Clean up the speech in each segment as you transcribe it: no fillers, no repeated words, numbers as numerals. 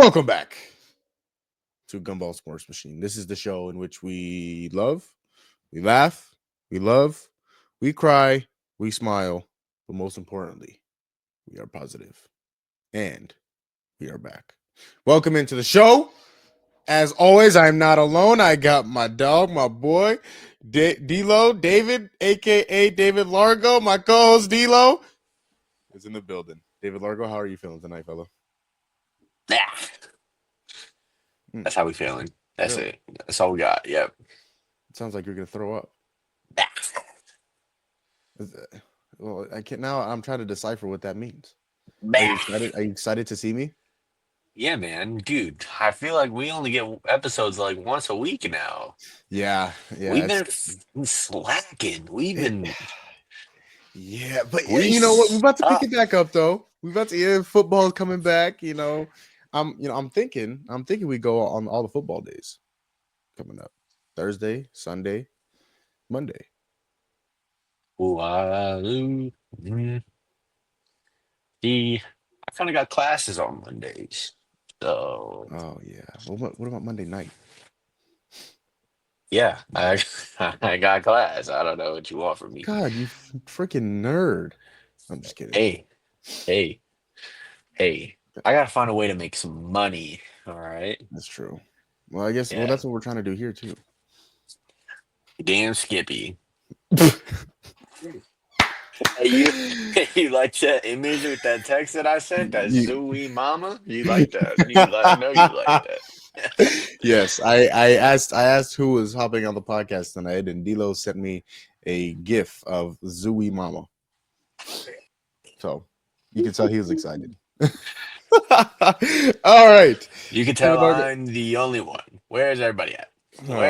Welcome back to Gumball Sports Machine. This is the show in which we love, we laugh, we love, we cry, we smile, but most importantly, we are positive. And we are back. Welcome into the show. As always, I'm not alone. I got my dog, my boy, DLO, David, aka David Largo. My co-host DLO is in the building. David Largo, how are you feeling tonight, fella? Yeah, that's how we feeling. That's Really? it. That's all we got. Yep. It sounds like you're gonna throw up. Yeah. Well, I can't now. I'm trying to decipher what that means. Are you Bah. excited? Are you excited to see me? Yeah, man, dude. I feel like we only get episodes like once a week now. Yeah, yeah. We've been slacking. We've It, been yeah, but we you know what? We're about to pick suck. it back up, though. We're about to. Yeah, football's coming back. I'm thinking we go on all the football days coming up. Thursday, Sunday, Monday. Ooh, see, I kind of got classes on Mondays, so Oh yeah. Well, what about Monday night? yeah, I I got class. I don't know what you want from me. God, you freaking nerd. I'm just kidding. Hey, hey, hey. I gotta find a way to make some money. All right. That's true. Well, I guess. Well, Yeah. that's what we're trying to do here too. Damn Skippy. Hey, you you like that image with that text that I sent? That You- Zooey mama? You like that? I know you like that. yes, I asked who was hopping on the podcast tonight, and D'Lo sent me a GIF of Zooey Mama. So you can tell he was excited. All right, You can David tell Largo. I'm the only one. Where's everybody at? Everybody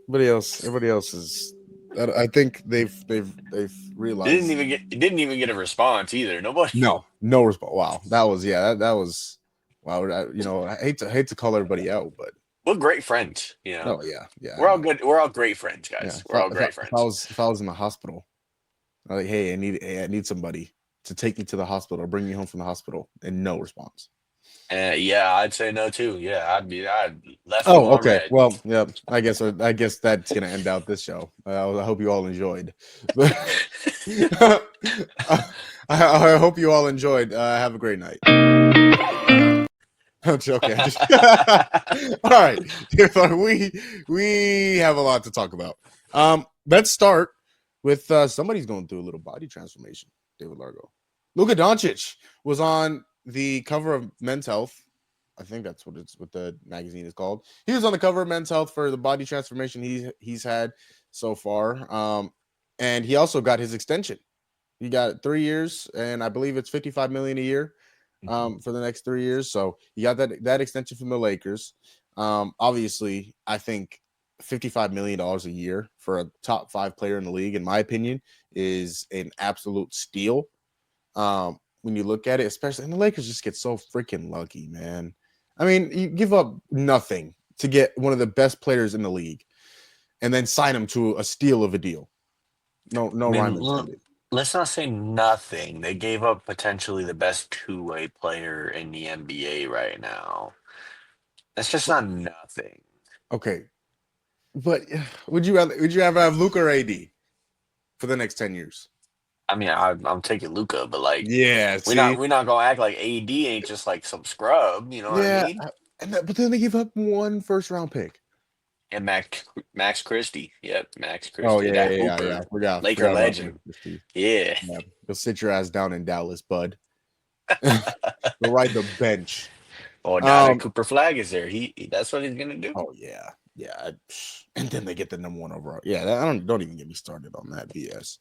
Where everybody else is. I think they've realized. it didn't even get a response either. Nobody. No response. Wow, that was that was. Wow, I hate to call everybody out, but We're great friends, you know. no, yeah, I We're all know. good. We're all great friends, Yeah, guys. We're all great friends. if I was in the hospital, I'm like, hey, I need somebody to take me to the hospital or bring me home from the hospital, and no response. Yeah, I'd say no too. Yeah, I'd left them Oh, on okay. red. Well, yeah. I guess that's gonna end out this show. I hope you all enjoyed. I hope you all enjoyed. Have a great night. I'm joking. All right, we have a lot to talk about. Let's start with somebody's going through a little body transformation. David Largo, Luka Doncic was on the cover of Men's Health. I think that's what the magazine is called. He was on the cover of Men's Health for the body transformation he's had so far. And he also got his extension. He got 3 years, and I believe it's 55 million a year for the next 3 years. So he got that extension from the Lakers. Obviously, I think $55 million a year for a top 5 player in the league, in my opinion, is an absolute steal. When you look at it, especially, and the Lakers just get so freaking lucky, man. I mean, you give up nothing to get one of the best players in the league, and then sign him to a steal of a deal. No I mean, rhyme intended. let's not say nothing. They gave up potentially the best two-way player in the NBA right now. That's just not nothing. Okay, but would you rather have Luca or AD for the next 10 years? I mean, I'm taking Luca, but like, Yeah, see, we're not gonna act like AD ain't just like some scrub. You know what I yeah, mean? but then they give up one first round pick. And Max Christie, yep, Max Oh Christie, yeah, that yeah. Hooper, Laker Forgot about Mike legend. Christie. Yeah. Yeah, go sit your ass down in Dallas, bud. Go ride the bench. Well, now that Um. Cooper Flag is there, that's what he's gonna do. Oh yeah, yeah. And then they get the number 1 overall. Yeah, I don't even get me started on that BS.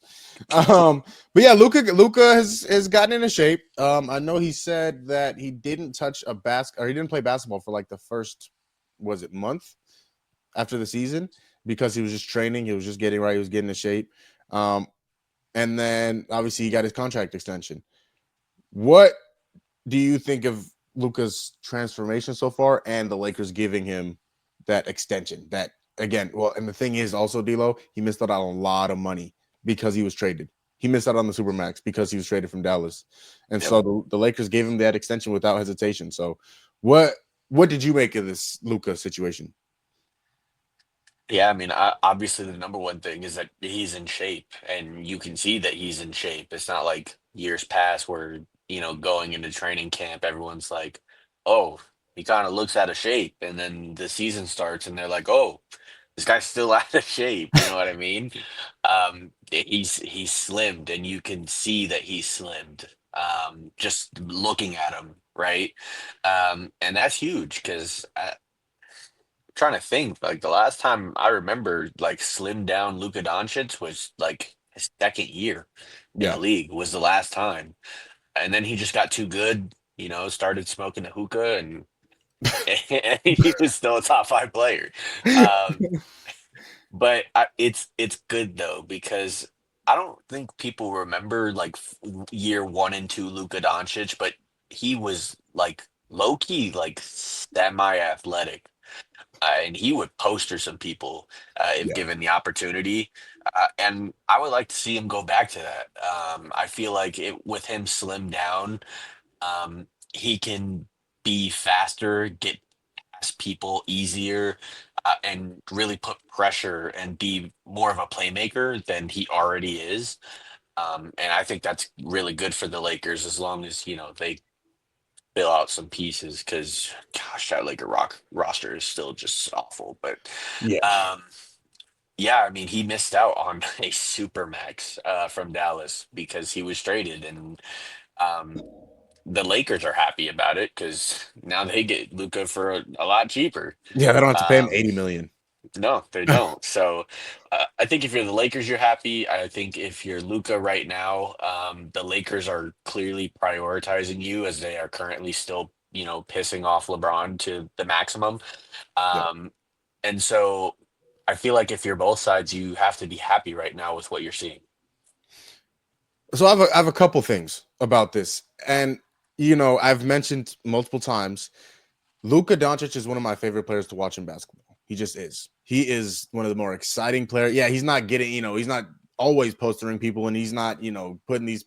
But yeah, Luca has gotten into shape. I know he said that he didn't touch a basket or he didn't play basketball for like the first month after the season because he was just training. He was just getting right. He was getting in shape. And then obviously he got his contract extension. What do you think of Luka's transformation so far and the Lakers giving him that extension? That again, well, and the thing is also, D'Lo, he missed out on a lot of money because he was traded. He missed out on the Supermax because he was traded from Dallas. And Yep. so the Lakers gave him that extension without hesitation. So What what did you make of this Luka situation? Yeah, I mean, obviously the number one thing is that he's in shape, and you can see that he's in shape. It's not like years past where, going into training camp, everyone's like, "Oh, he kind of looks out of shape," and then the season starts, and they're like, "Oh, this guy's still out of shape." You know what I mean? He's slimmed, and you can see that he's slimmed. Just looking at him, right? And that's huge because trying to think, like the last time I remember like slim down Luka Doncic was like his second year in the Yeah. league was the last time. And then he just got too good, started smoking the hookah and he was still a top five player. Um, but it's good though because I don't think people remember like year one and two Luka Doncic, but he was like low key like semi athletic, and he would poster some people if Yeah. given the opportunity. And I would like to see him go back to that. I feel like with him slimmed down, he can be faster, get past people easier, and really put pressure and be more of a playmaker than he already is. And I think that's really good for the Lakers as long as, they fill out some pieces because gosh, that Laker roster is still just awful. But Yeah. um, yeah, I mean, he missed out on a super max from Dallas because he was traded, and um, the Lakers are happy about it because now they get Luca for a lot cheaper. Yeah, they don't have to pay him Um, 80 million. no, they don't. So I think if you're the Lakers, you're happy. I think if you're Luca right now, the Lakers are clearly prioritizing you as they are currently still, pissing off LeBron to the maximum. Yeah. Um, and so I feel like if you're both sides, you have to be happy right now with what you're seeing. So I have a couple things about this. And I've mentioned multiple times Luka Doncic is one of my favorite players to watch in basketball. He just is. He is one of the more exciting players. Yeah, he's not getting, he's not always postering people and he's not, putting these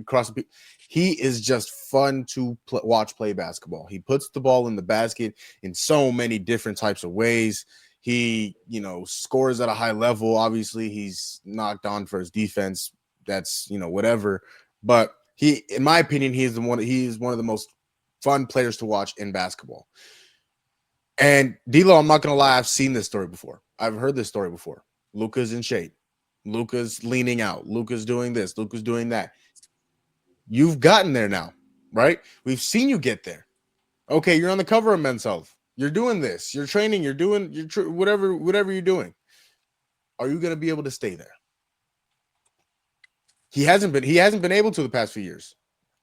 across the. He is just fun to watch play basketball. He puts the ball in the basket in so many different types of ways. He, scores at a high level. Obviously, he's knocked on for his defense. That's, whatever. But he, in my opinion, he is one of the most fun players to watch in basketball. And DLO, I'm not gonna lie, I've seen this story before. I've heard this story before. Luka's in shape. Luka's leaning out. Luka's doing this. Luka's doing that. You've gotten there now, right? We've seen you get there. Okay, you're on the cover of Men's Health. You're doing this. You're training. You're doing whatever you're doing. Are you gonna be able to stay there? He hasn't been able to the past few years.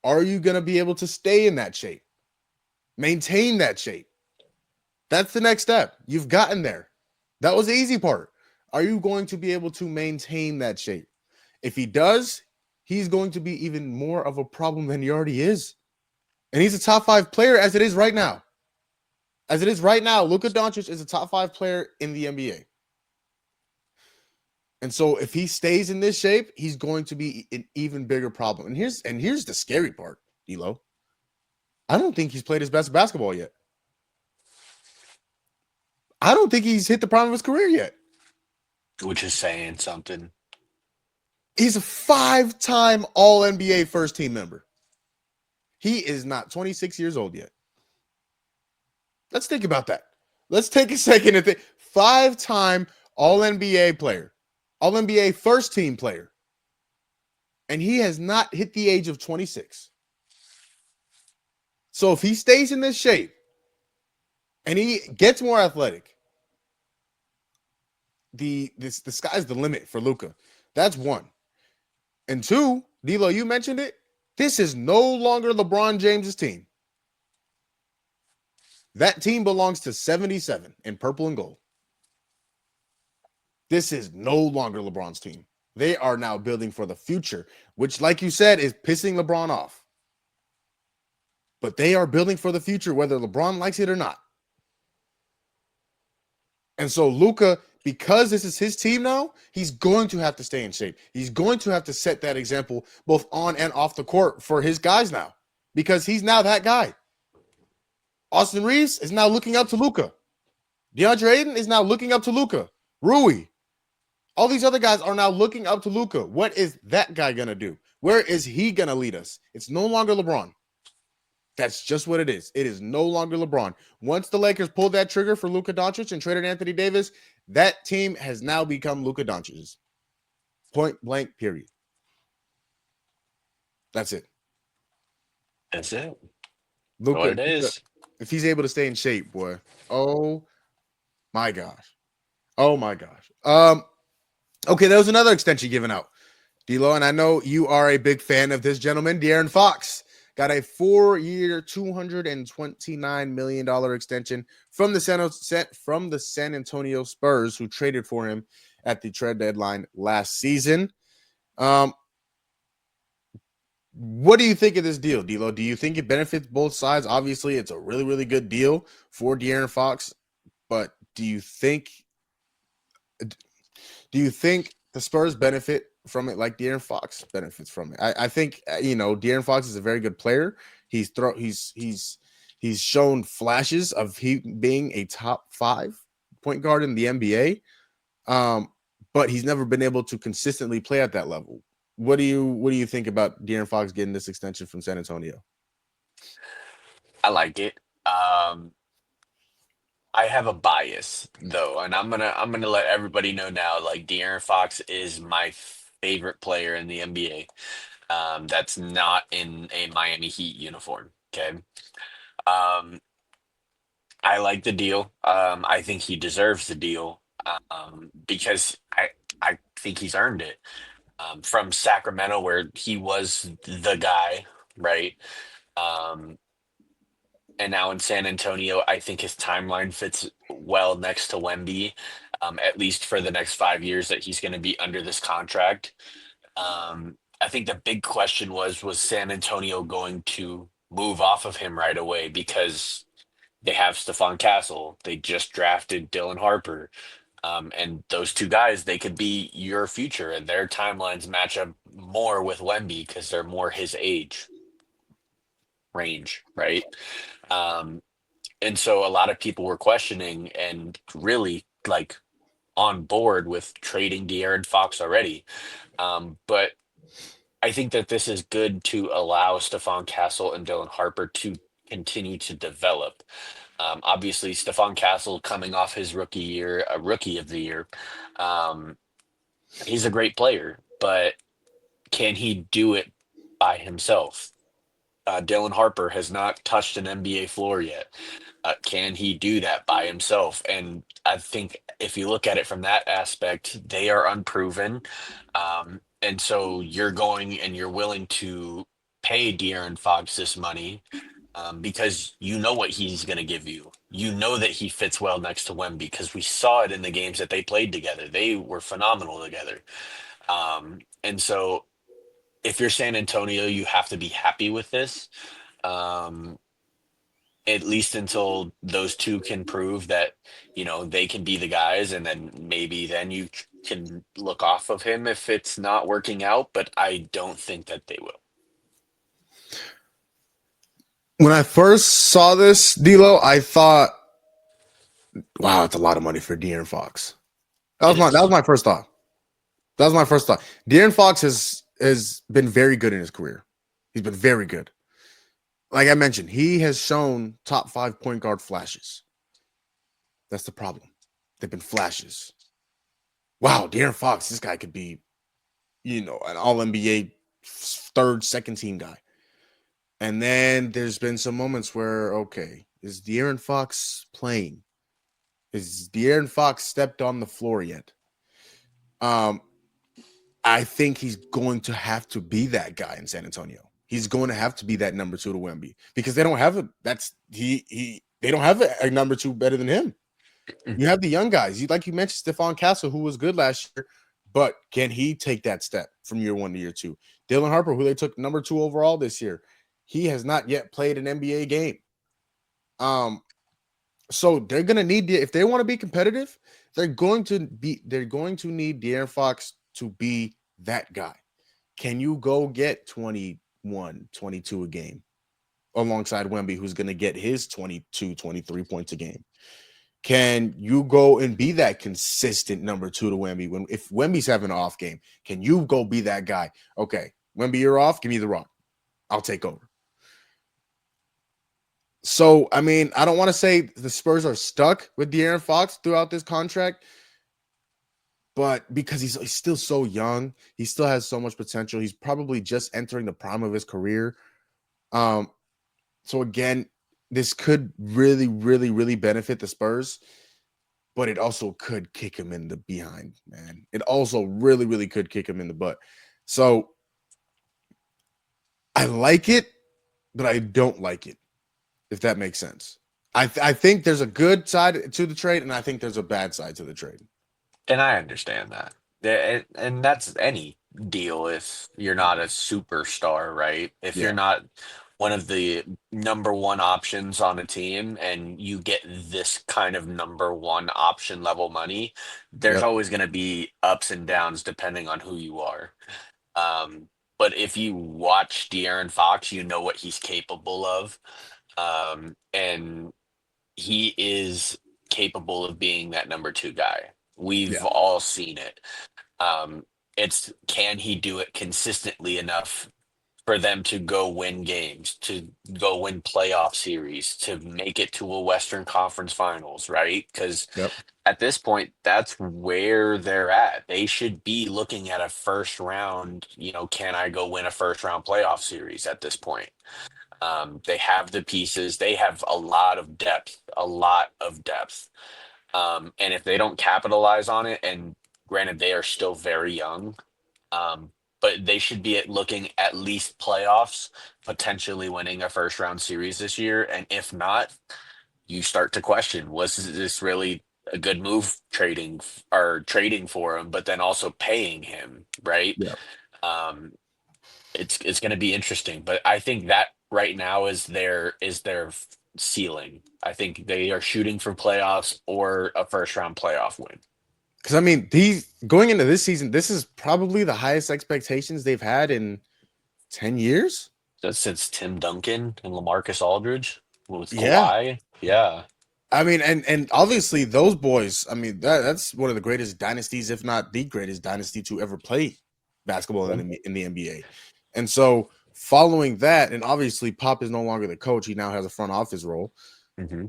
Are you gonna be able to stay in that shape? Maintain that shape? That's the next step. You've gotten there. That was the easy part. Are you going to be able to maintain that shape? If he does, he's going to be even more of a problem than he already is. And he's a top 5 player as it is right now. As it is right now, Luka Doncic is a top 5 player in the NBA. And so if he stays in this shape, he's going to be an even bigger problem. And here's the scary part, Elo. I don't think he's played his best basketball yet. I don't think he's hit the prime of his career yet. Which is saying something. He's a 5-time All-NBA first team member. He is not 26 years old yet. Let's think about that. Let's take a second and think. 5-time All-NBA player, All-NBA first team player, and he has not hit the age of 26. So if he stays in this shape and he gets more athletic, the sky's the limit for Luka. That's one. And two, D'Lo, you mentioned it. This is no longer LeBron James's team. That team belongs to 77 in purple and gold. This is no longer LeBron's team. They are now building for the future, which, like you said, is pissing LeBron off. But they are building for the future, whether LeBron likes it or not. And so Luka, because this is his team now, he's going to have to stay in shape. He's going to have to set that example both on and off the court for his guys now, because he's now that guy. Austin Reeves is now looking up to Luka. DeAndre Ayton is now looking up to Luka. Rui. All these other guys are now looking up to Luka. What is that guy going to do? Where is he going to lead us? It's no longer LeBron. That's just what it is. It is no longer LeBron. Once the Lakers pulled that trigger for Luka Doncic and traded Anthony Davis, that team has now become Luka Doncic's. Point blank, period. That's it. That's it. Luka, What it is. if he's able to stay in shape, boy. Oh my gosh. Oh my gosh. Okay, there was another extension given out. DLO, and I know you are a big fan of this gentleman, De'Aaron Fox. Got a 4-year, $229 million extension from the San Antonio Spurs, who traded for him at the trade deadline last season. What do you think of this deal, DLO? Do you think it benefits both sides? Obviously, it's a really, really good deal for De'Aaron Fox, but do you think the Spurs benefit from it like De'Aaron Fox benefits from it? I think De'Aaron Fox is a very good player. He's shown flashes of he being a top 5 point guard in the NBA, but he's never been able to consistently play at that level. What do you think about De'Aaron Fox getting this extension from San Antonio? I like it. I have a bias though, and I'm gonna let everybody know now. Like De'Aaron Fox is my favorite player in the NBA. That's not in a Miami Heat uniform. Okay. Um, I like the deal. I think he deserves the deal. Because I think he's earned it. From Sacramento, where he was the guy, right? Um, and now in San Antonio, I think his timeline fits well next to Wemby, at least for the next 5 years that he's going to be under this contract. I think the big question was San Antonio going to move off of him right away because they have Stephon Castle. They just drafted Dylan Harper. And those two guys, they could be your future, and their timelines match up more with Wemby because they're more his age range, right? Um, and so a lot of people were questioning and really like on board with trading De'Aaron Fox already. But I think that this is good to allow Stephon Castle and Dylan Harper to continue to develop. Obviously, Stephon Castle coming off his rookie year, a rookie of the year. Um, he's a great player, but can he do it by himself? Dylan Harper has not touched an NBA floor yet. Can he do that by himself? And I think if you look at it from that aspect, they are unproven. And so you're going and you're willing to pay De'Aaron Fox this money because you know what he's going to give you. You know that he fits well next to Wemby because we saw it in the games that they played together. They were phenomenal together. And so if you're San Antonio, you have to be happy with this. Um, at least until those two can prove that they can be the guys, and then maybe then you can look off of him if it's not working out, but I don't think that they will. When I first saw this, D'Lo, I thought, wow, it's a lot of money for De'Aaron Fox. That was my first thought. De'Aaron Fox has been very good in his career. He's been very good. Like I mentioned, he has shown top 5 point guard flashes. That's the problem. They've been flashes. Wow, De'Aaron Fox, this guy could be, an all NBA third, second team guy. And then there's been some moments where, okay, is De'Aaron Fox playing? Is De'Aaron Fox stepped on the floor yet? I think he's going to have to be that guy in San Antonio. He's going to have to be that number 2 to Wemby because they don't have they don't have a number 2 better than him. You have the young guys. Like you mentioned, Stephon Castle, who was good last year, but can he take that step from year 1 to year 2? Dylan Harper, who they took number 2 overall this year, he has not yet played an NBA game. So they're gonna need if they want to be competitive, they're going to need De'Aaron Fox to be that guy. Can you go get 21, 22 a game? alongside Wemby, who's going to get his 22, 23 points a game? Can you go and be that consistent number 2 to Wemby? When if Wemby's having an off game, can you go be that guy? Okay, Wemby, you're off. Give me the rock. I'll take over. So, I mean, I don't want to say the Spurs are stuck with De'Aaron Fox throughout this contract, but because he's still so young, he still has so much potential. He's probably just entering the prime of his career. So again, this could really, really, really benefit the Spurs, but it also could kick him in the behind, man. It also really, really could kick him in the butt. So I like it, but I don't like it, if that makes sense. I think there's a good side to the trade, and I think there's a bad side to the trade. And I understand that. And that's any deal if you're not a superstar, right? If you're Yeah. not one of the number one options on a team and you get this kind of number one option level money, there's Yep. always going to be ups and downs depending on who you are. Um, but if you watch De'Aaron Fox, you know what he's capable of. And he is capable of being that number two guy. We've Yeah. all seen it. Um, it's can he do it consistently enough for them to go win games, to go win playoff series, to make it to a Western Conference Finals, right? Because Yep. at this point, that's where they're at. They should be looking at a first round, can I go win a first round playoff series at this point? They have the pieces. They have a lot of depth, a lot of depth. And if they don't capitalize on it, and granted, they are still very young, but they should be looking at least playoffs, potentially winning a first round series this year. And if not, you start to question, was this really a good move trading for him, but then also paying him, right? Yeah. Um, it's going to be interesting, but I think that right now is their ceiling. I think they are shooting for playoffs or a first round playoff win. Because I mean, these going into this season, this is probably the highest expectations they've had in 10 years. That's since Tim Duncan and LaMarcus Aldridge with Yeah. Kawhi. Yeah. I mean, and obviously those boys, I mean, that's one of the greatest dynasties, if not the greatest dynasty to ever play basketball in the NBA. And so following that, and obviously Pop is no longer the coach, he now has a front office role. Mm-hmm.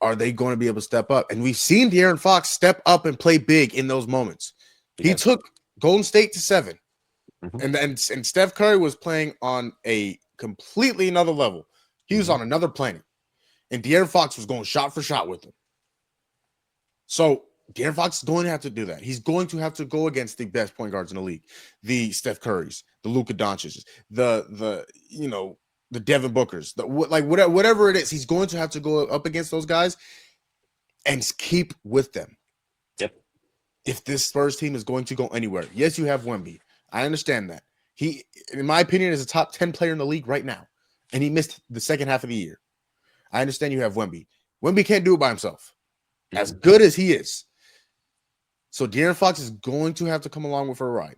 Are they going to be able to step up? And we've seen De'Aaron Fox step up and play big in those moments. He Yes. took Golden State to 7. Mm-hmm. And Steph Curry was playing on a completely another level. He was Mm-hmm. on another planet. And De'Aaron Fox was going shot for shot with him. So De'Aaron Fox is going to have to do that. He's going to have to go against the best point guards in the league, the Steph Currys, the Luka Doncic's, the Devin Bookers, whatever it is. He's going to have to go up against those guys and keep with them. Yep. If this Spurs team is going to go anywhere, yes, you have Wemby. I understand that. He, in my opinion, is a top 10 player in the league right now, and he missed the second half of the year. I understand you have Wemby. Wemby can't do it by himself, as good as he is. So De'Aaron Fox is going to have to come along with a ride.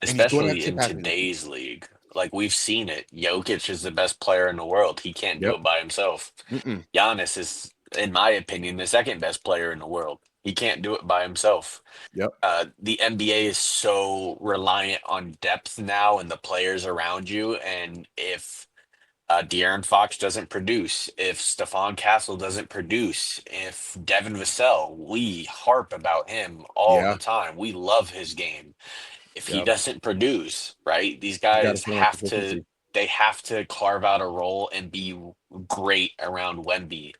Especially in today's league. Like we've seen it. Jokic is the best player in the world. He can't do it by himself. Giannis is, in my opinion, the second best player in the world. He can't do it by himself. Yep. The NBA is so reliant on depth now and the players around you. And if De'Aaron Fox doesn't produce, if Stephon Castle doesn't produce, if Devin Vassell, we harp about him all the time. We love his game. If he doesn't produce, right, these guys they have to carve out a role and be great around Wemby.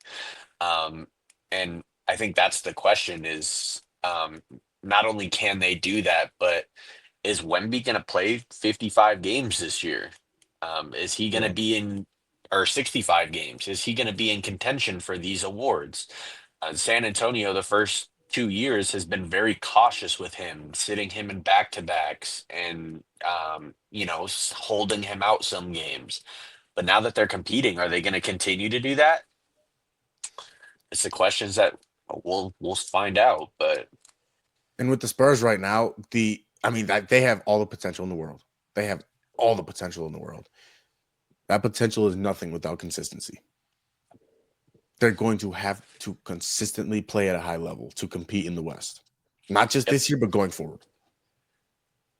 And I think that's the question is not only can they do that, but is Wemby going to play 55 games this year? Is he going to be in, or 65 games? Is he going to be in contention for these awards? San Antonio, the first 2 years, has been very cautious with him, sitting him in back-to-backs and, holding him out some games. But now that they're competing, are they going to continue to do that? It's the questions that we'll find out. But and with the Spurs right now, they have all the potential in the world. They have all the potential in the world. That potential is nothing without consistency. They're going to have to consistently play at a high level to compete in the West. Not just Yep. this year, but going forward.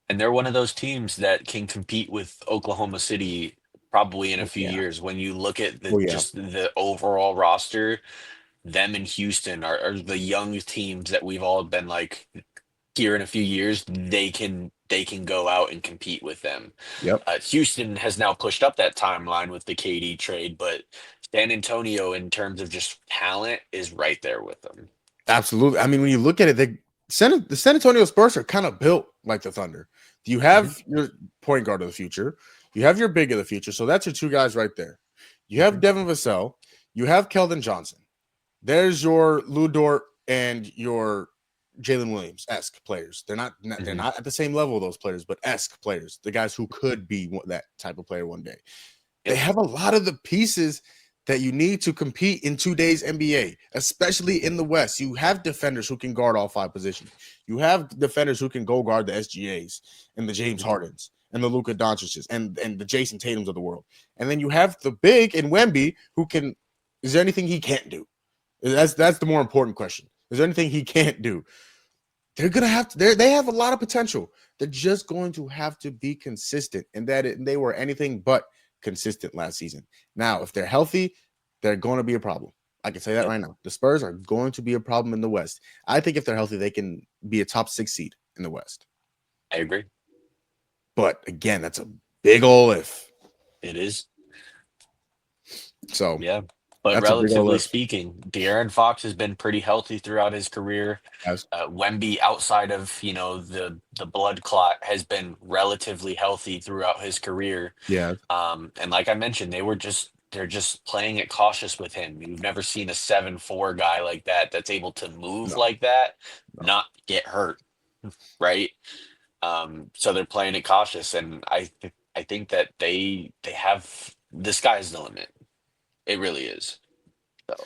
And they're one of those teams that can compete with Oklahoma City probably in a Oh, few yeah. years. When you look at the Oh, yeah. just the overall roster, them and Houston are the young teams that we've all been like here in a few years, they can go out and compete with them. Yep. Houston has now pushed up that timeline with the KD trade, but San Antonio, in terms of just talent, is right there with them. Absolutely. I mean, when you look at it, the San Antonio Spurs are kind of built like the Thunder. You Mhm, have your point guard of the future, you have your big of the future. So that's your two guys right there. You have mhm, Devin Vassell, you have Keldon Johnson. There's your Lou Dort and your Jalen Williams esque players. They're mhm. not at the same level of those players, but esque players, the guys who could be that type of player one day. They Yep. have a lot of the pieces that you need to compete in today's NBA, especially in the West. You have defenders who can guard all five positions. You have defenders who can go guard the SGAs and the James Mhm. Hardens and the Luka Doncic's and the Jason Tatums of the world. And then you have the big in Wemby who can. Is there anything he can't do? That's the more important question. Is there anything he can't do? They're gonna have to. They have a lot of potential. They're just going to have to be consistent, and they were anything but consistent last season. Now, if they're healthy, they're going to be a problem. I can say that Yep. right now. The Spurs are going to be a problem in the West. I think if they're healthy, they can be a top 6 seed in the West. I agree. But again, that's a big ol' if. It is. So Yeah. But that's a big ol' relatively if. speaking, De'Aaron Fox has been pretty healthy throughout his career. As Wemby, outside of the blood clot, has been relatively healthy throughout his career. yeah, And like I mentioned, they're just playing it cautious with him. You've never seen a 7'4" guy like that that's able to move no, like that, no. not get hurt, right? So they're playing it cautious, and I think that they have the sky's the limit. It really is. So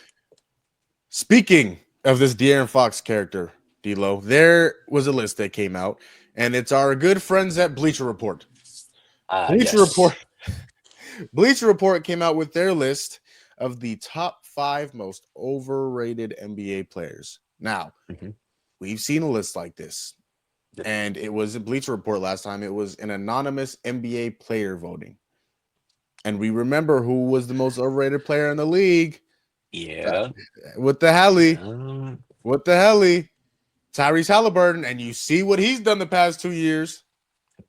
Speaking of this De'Aaron Fox character, D'Lo, there was a list that came out, and it's our good friends at Bleacher Report. Bleacher Report, yes. Bleacher Report came out with their list of the top 5 most overrated NBA players. Now, Mhm. we've seen a list like this, and it was a Bleacher Report last time. It was an anonymous NBA player voting, and we remember who was the most overrated player in the league. Yeah. What the helly? Yeah. What the helly? Tyrese Halliburton, and you see what he's done the past 2 years.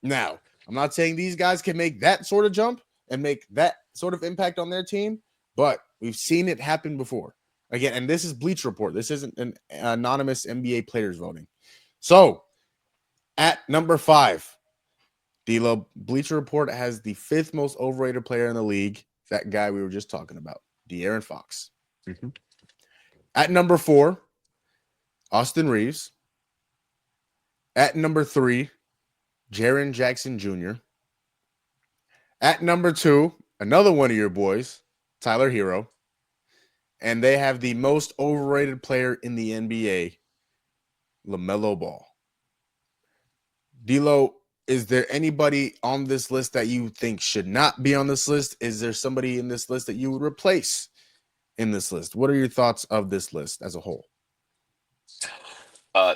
Now, I'm not saying these guys can make that sort of jump and make that sort of impact on their team, but we've seen it happen before. Again, and this is Bleach Report. This isn't an anonymous NBA players voting. So, at number 5, D'Lo, Bleacher Report has the 5th most overrated player in the league. That guy we were just talking about, De'Aaron Fox. Mhm. At number 4, Austin Reeves. At number 3, Jaren Jackson Jr. At number 2, another one of your boys, Tyler Hero. And they have the most overrated player in the NBA, LaMelo Ball. D'Lo, is there anybody on this list that you think should not be on this list? Is there somebody in this list that you would replace in this list? What are your thoughts of this list as a whole?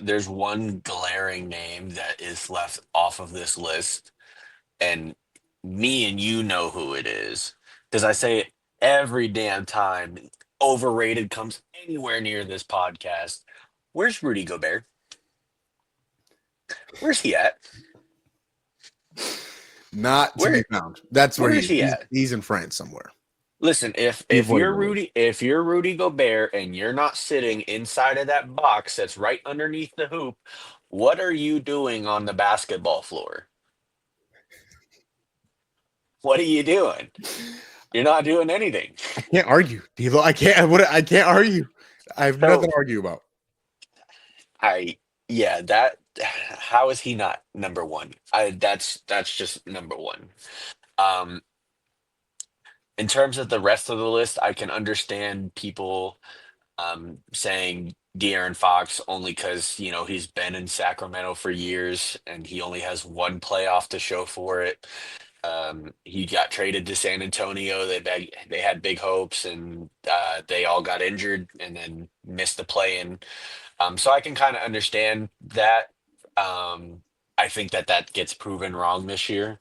There's one glaring name that is left off of this list, and me and you know who it is because I say it every damn time. Overrated comes anywhere near this podcast. Where's Rudy Gobert? Where's he at? Not to be Where found. That's where where he is is. he He's, at? he's in France somewhere. Listen, if He if avoided you're the list. Rudy Gobert and you're not sitting inside of that box that's right underneath the hoop, what are you doing on the basketball floor? What are you doing? You're not doing anything. I can't argue, D'Lo. I can't. I can't argue. I have nothing So to argue about. I yeah, that how is he not number one? That's just number one. Um in terms of the rest of the list, I can understand people saying De'Aaron Fox only because he's been in Sacramento for years and he only has one playoff to show for it. He got traded to San Antonio. They had big hopes, and they all got injured and then missed the play-in. So I can kind of understand that. I think that gets proven wrong this year.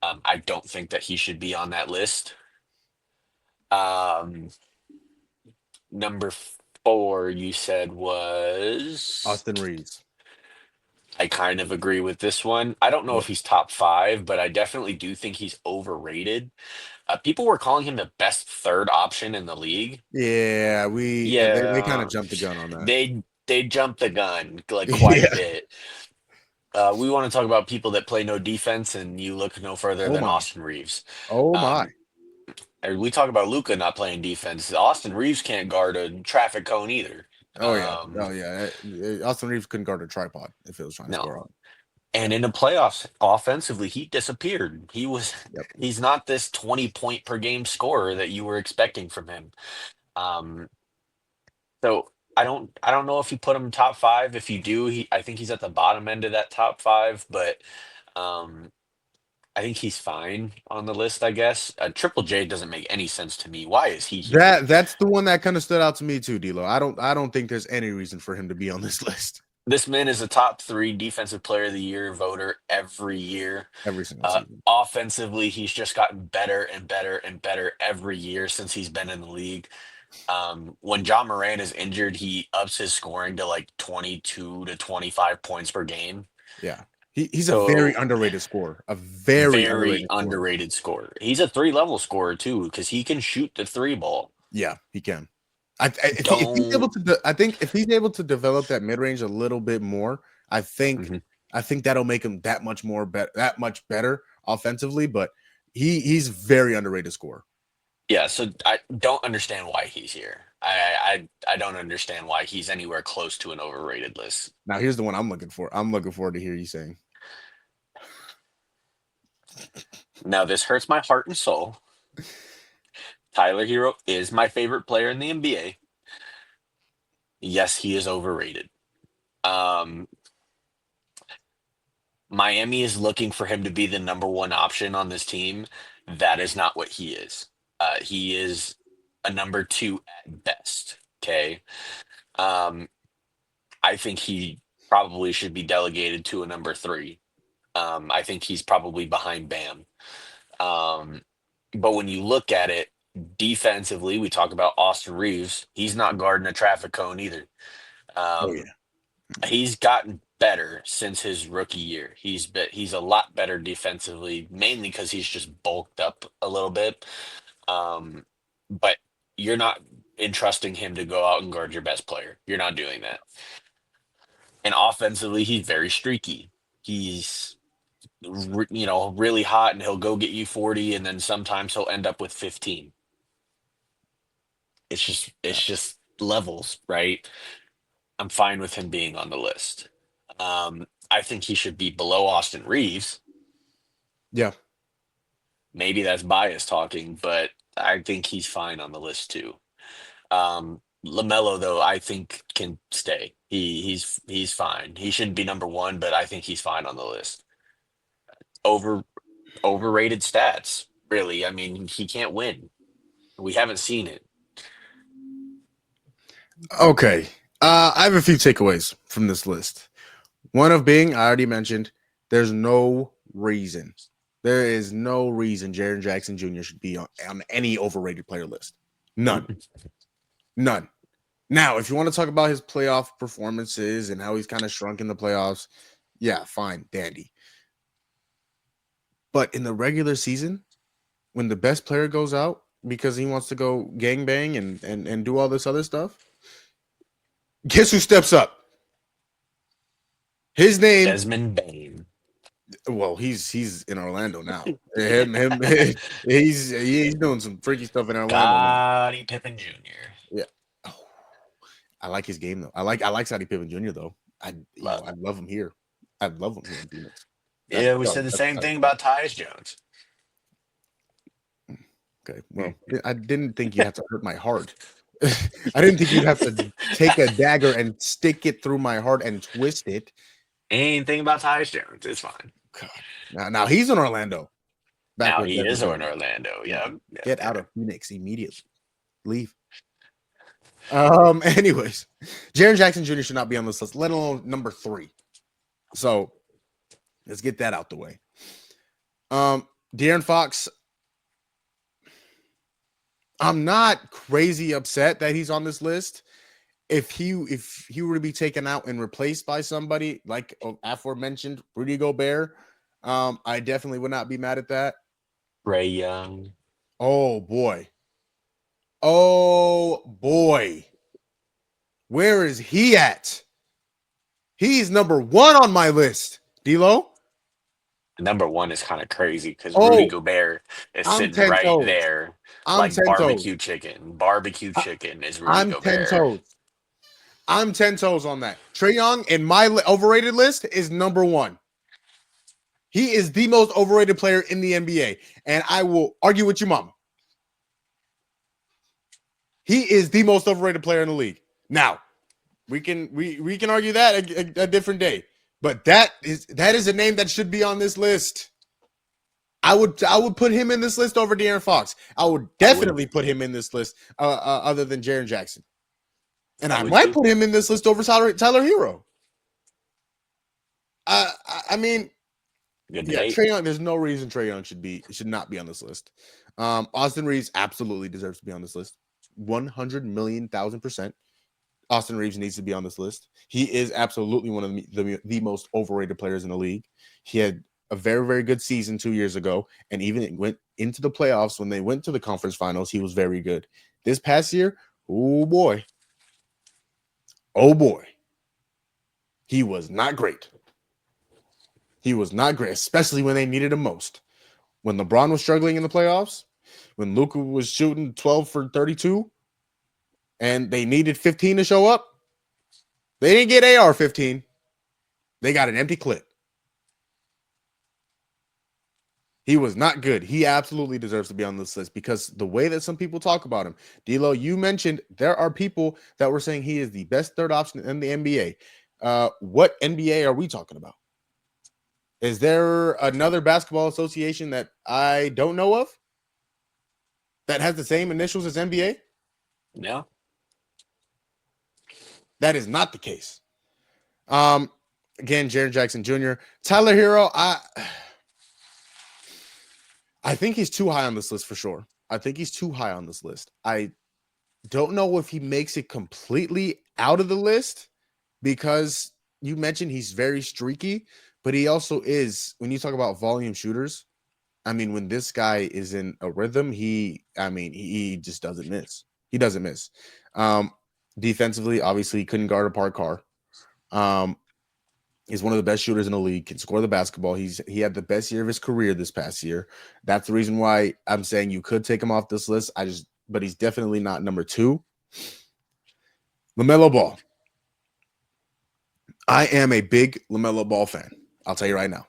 I don't think that he should be on that list. Um, Number four, you said was. Austin Reeves. I kind of agree with this one. I don't know if Yep. he's top five, but I definitely do think he's overrated. People were calling him the best third option in the league. Yeah, they kind Yeah, of jumped the gun on that. they jumped the gun like quite a Yeah. bit. We want to talk about people that play no defense, and you look no further Oh than my. Austin Reeves. Oh my. Um, and we talk about Luka not playing defense. Austin Reeves can't guard a traffic cone either. Oh yeah. Oh yeah. Austin Reeves couldn't guard a tripod if it was trying to No. score on. And in the playoffs, offensively, he disappeared. Yep. He's not this 20-point per game scorer that you were expecting from him. Um, so I don't know if you put him top five. If you do, I think he's at the bottom end of that top five, but um, I think he's fine on the list, I guess. Triple J doesn't make any sense to me. Why is he here? That's the one that kind of stood out to me too, D'Lo. I don't think there's any reason for him to be on this list This man is a top three defensive player of the year voter every year. every single season. Offensively, he's just gotten better and better and better every year since he's been in the league. When John Moran is injured, he ups his scoring to like 22 to 25 points per game. Yeah. He's a very So underrated scorer. A very very underrated scorer. underrated scorer. He's a three-level scorer too, because he can shoot the three ball. Yeah, he can. If he's able to, I think if he's able to develop that mid range a little bit more, I think that'll make him that much better offensively. But he's very underrated scorer. Yeah, so I don't understand why he's here. I don't understand why he's anywhere close to an overrated list. Now here's the one I'm looking for. I'm looking forward to hear you saying. Now this hurts my heart and soul. Tyler Hero is my favorite player in the NBA. Yes, he is overrated. Miami is looking for him to be the number one option on this team. That is not what he is. He is a number two at best. Okay. I think he probably should be delegated to a number three. I think he's probably behind Bam. But when you look at it defensively, we talk about Austin Reeves. He's not guarding a traffic cone either. Oh yeah. He's gotten better since his rookie year. He's a lot better defensively, mainly because he's just bulked up a little bit. But you're not entrusting him to go out and guard your best player. You're not doing that. And offensively, he's very streaky. He's really hot, and he'll go get you 40, and then sometimes he'll end up with 15. It's just levels, right? I'm fine with him being on the list. I think he should be below Austin Reeves. Yeah. Maybe that's bias talking, but I think he's fine on the list too. LaMelo, though, I think can stay. He's fine. He shouldn't be number one, but I think he's fine on the list. Overrated stats, really. I mean, he can't win. We haven't seen it. Okay. I have a few takeaways from this list. One of being, I already mentioned, there is no reason Jaren Jackson Jr. should be on any overrated player list. None. Now, if you want to talk about his playoff performances and how he's kind of shrunk in the playoffs, yeah, fine, dandy. But in the regular season, when the best player goes out because he wants to go gangbang and do all this other stuff, guess who steps up? His name, Desmond Bane. Well, he's in Orlando now. He's doing some freaky stuff in Orlando now. Scottie Pippen Jr. Yeah. Oh, I like his game though. I like Scottie Pippen Jr. though. I love him here. I love him here in Phoenix. Yeah, we said the same thing about Tyus Jones. Okay, well, I didn't think you had to hurt my heart. I didn't think you'd have to take a dagger and stick it through my heart and twist it. Anything about Tyus Jones, it's fine. God. Now he's in Orlando. Back Now with he Denver is in Nuggets. Orlando. Yeah. Yep. Get Yep. out of Phoenix immediately. Leave. Anyways, Jaren Jackson Jr. should not be on this list, let alone number 3. So let's get that out the way. De'Aaron Fox, I'm not crazy upset that he's on this list. If he were to be taken out and replaced by somebody like aforementioned Rudy Gobert, I definitely would not be mad at that. Ray Young. Oh boy. Oh boy. Where is he at? He's number 1 on my list. DLO? Number 1 is kind of crazy because Rudy Oh, Gobert is I'm sitting 10 right toes. there, I'm like 10 toes. barbecue chicken. Barbecue I- chicken is Rudy I'm 10 Gobert. toes. I'm 10 toes on that. Trae Young in my overrated list is number 1. He is the most overrated player in the NBA. And I will argue with you, mama. He is the most overrated player in the league. Now, we can argue that a different day. But that is a name that should be on this list. I would put him in this list over De'Aaron Fox. I would definitely put him in this list other than Jaren Jackson. And I I would might too. put him in this list over Tyler Hero. I mean, Good yeah, debate. Trae Young. There's no reason Trae Young should not be on this list. Austin Reeves absolutely deserves to be on this list. 100,000,000%. Austin Reeves needs to be on this list. He is absolutely one of the most overrated players in the league. He had a very, very good season 2 years ago, and even went into the playoffs when they went to the conference finals. He was very good. This past year, oh boy, he was not great. He was not great, especially when they needed him most. When LeBron was struggling in the playoffs, when Luka was shooting 12 for 32, and they needed 15 to show up, they didn't get AR-15. They got an empty clip. He was not good. He absolutely deserves to be on this list because the way that some people talk about him, D'Lo, you mentioned there are people that were saying he is the best third option in the NBA. What NBA are we talking about? Is there another basketball association that I don't know of that has the same initials as NBA? No. That is not the case. Again, Jaren Jackson Jr., Tyler Hero. I think he's too high on this list for sure. I think he's too high on this list. I don't know if he makes it completely out of the list because you mentioned he's very streaky, but he also is, when you talk about volume shooters, I mean, when this guy is in a rhythm, he just doesn't miss. He doesn't miss. Defensively, obviously, he couldn't guard a park car. He's one of the best shooters in the league, can score the basketball. He had the best year of his career this past year. That's the reason why I'm saying you could take him off this list. But he's definitely not number 2. LaMelo Ball. I am a big LaMelo Ball fan. I'll tell you right now.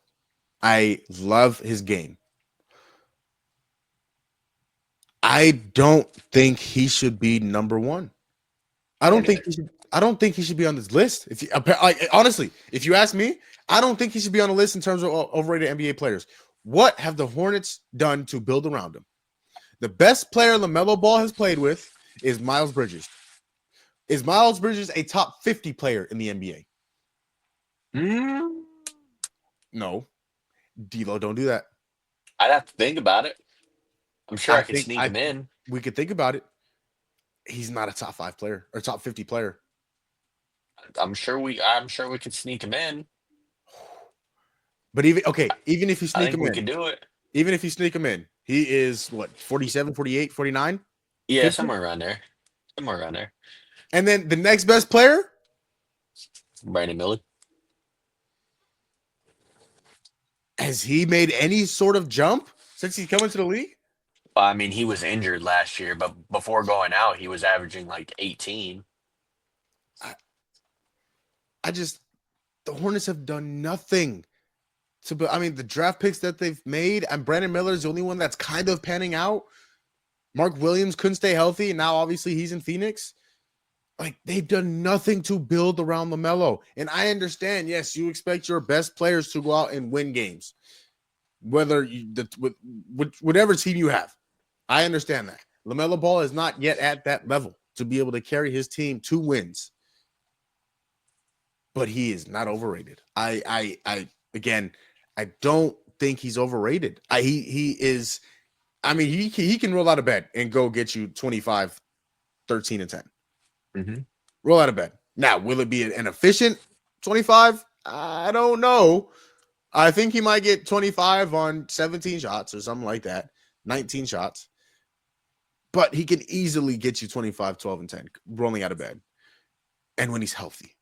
I love his game. I don't think he should be number 1. I don't think he should be on this list. Honestly, if you ask me, I don't think he should be on the list in terms of overrated NBA players. What have the Hornets done to build around him? The best player LaMelo Ball has played with is Miles Bridges. Is Miles Bridges a top 50 player in the NBA? No. D'Lo, don't do that. I'd have to think about it. I'm sure I could sneak I him in. we could think about it. He's not a top 5 player or top 50 player. I'm sure we could sneak him in. But even if you I sneak think him we in, could do it. even if you sneak him in, he is what, 47, 48, 49, Yeah, 50? somewhere around there. Somewhere around there. And then the next best player, Brandon Miller. has he made any sort of jump since he's come into the league? I mean, he was injured last year, but before going out, he was averaging like 18. The Hornets have done nothing the draft picks that they've made, and Brandon Miller is the only one that's kind of panning out. Mark Williams couldn't stay healthy, and now obviously he's in Phoenix. Like, they've done nothing to build around LaMelo. And I understand, yes, you expect your best players to go out and win games. whether whatever team you have. I understand that. LaMelo Ball is not yet at that level to be able to carry his team to wins. But he is not overrated. I don't think he's overrated. He is. I mean, he can roll out of bed and go get you 25, 13, and 10. Mm-hmm. Roll out of bed. Now, will it be an efficient 25? I don't know. I think he might get 25 on 17 shots or something like that, 19 shots. But he can easily get you 25, 12, and 10 rolling out of bed. And when he's healthy.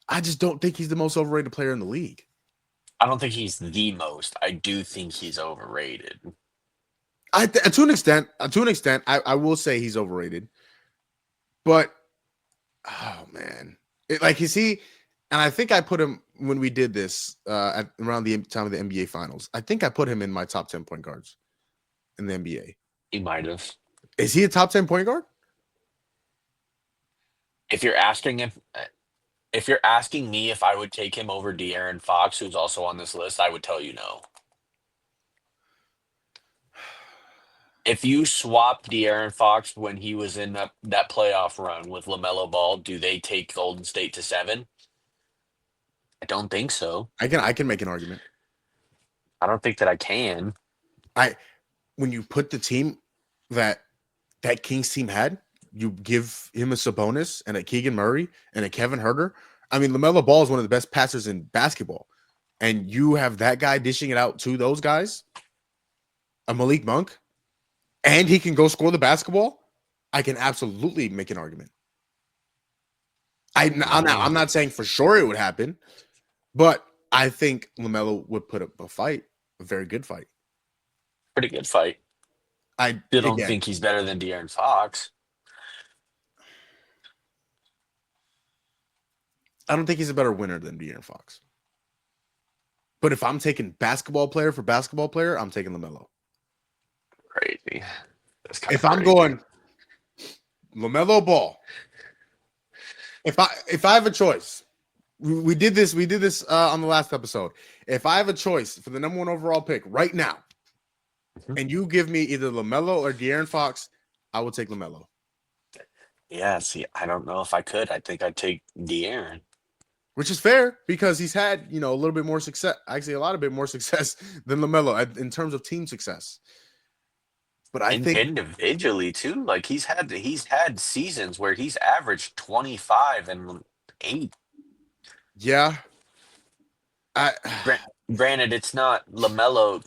I just don't think he's the most overrated player in the league. I don't think he's the most. I do think he's overrated. To an extent, I will say he's overrated. But oh man, is he? And I think I put him when we did this around the time of the NBA Finals. I think I put him in my top 10 point guards in the NBA. He might have. Is he a top 10 point guard? If you're asking me if I would take him over De'Aaron Fox, who's also on this list, I would tell you no. If you swap De'Aaron Fox when he was in that playoff run with LaMelo Ball, do they take Golden State to 7? I don't think so. I can make an argument. I don't think that I can. When you put the team that Kings team had, you give him a Sabonis and a Keegan Murray and a Kevin Huerter. I mean, LaMelo Ball is one of the best passers in basketball. And you have that guy dishing it out to those guys, a Malik Monk, and he can go score the basketball. I can absolutely make an argument. I'm not saying for sure it would happen, but I think LaMelo would put up a fight, a very good fight. Pretty good fight. I don't think he's better than De'Aaron Fox. I don't think he's a better winner than De'Aaron Fox. But if I'm taking basketball player for basketball player, I'm taking LaMelo. Crazy. If I'm going LaMelo Ball, if I have a choice, we did this on the last episode. If I have a choice for the number 1 overall pick right now, and you give me either LaMelo or De'Aaron Fox, I will take LaMelo. Yeah, see, I don't know if I could. I think I'd take De'Aaron. Which is fair because he's had, a little bit more success, actually a lot of bit more success than LaMelo in terms of team success. But I think individually too, like he's had seasons where he's averaged 25 and 8. Yeah. Granted, it's not LaMelo.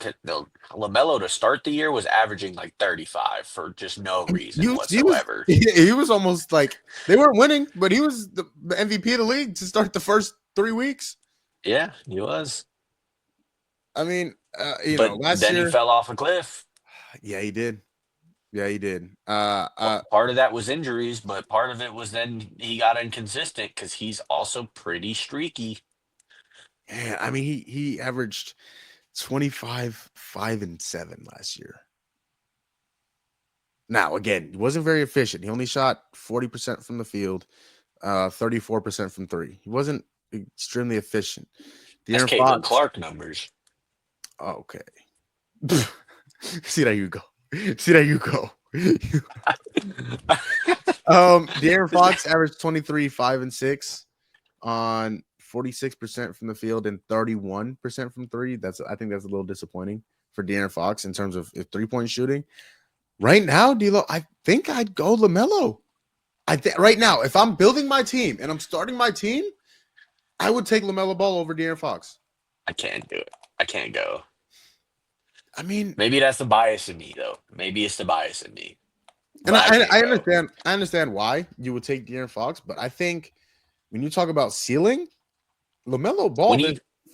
LaMelo to start the year was averaging like 35 for just no reason whatsoever. He was almost like they weren't winning, but he was the MVP of the league to start the first 3 weeks. Yeah, he was. I mean, last year he fell off a cliff. Yeah, he did. Part of that was injuries, but part of it was then he got inconsistent because he's also pretty streaky. Yeah, I mean, he averaged 25, 5, and 7 last year. Now, again, he wasn't very efficient. He only shot 40% from the field, 34% from 3. He wasn't extremely efficient. That's Caitlin Clark numbers. Okay. See, there you go. De'Aaron Fox averaged 23, 5, and 6 on 46% from the field and 31% from 3. I think that's a little disappointing for De'Aaron Fox in terms of 3-point shooting. Right now, DLO, I think I'd go LaMelo. Right now, if I'm building my team and I'm starting my team, I would take LaMelo Ball over De'Aaron Fox. I can't do it. I can't go. I mean, maybe that's the bias in me, though. Maybe it's the bias in me. And I understand. I understand why you would take De'Aaron Fox, but I think when you talk about ceiling, LaMelo Ball,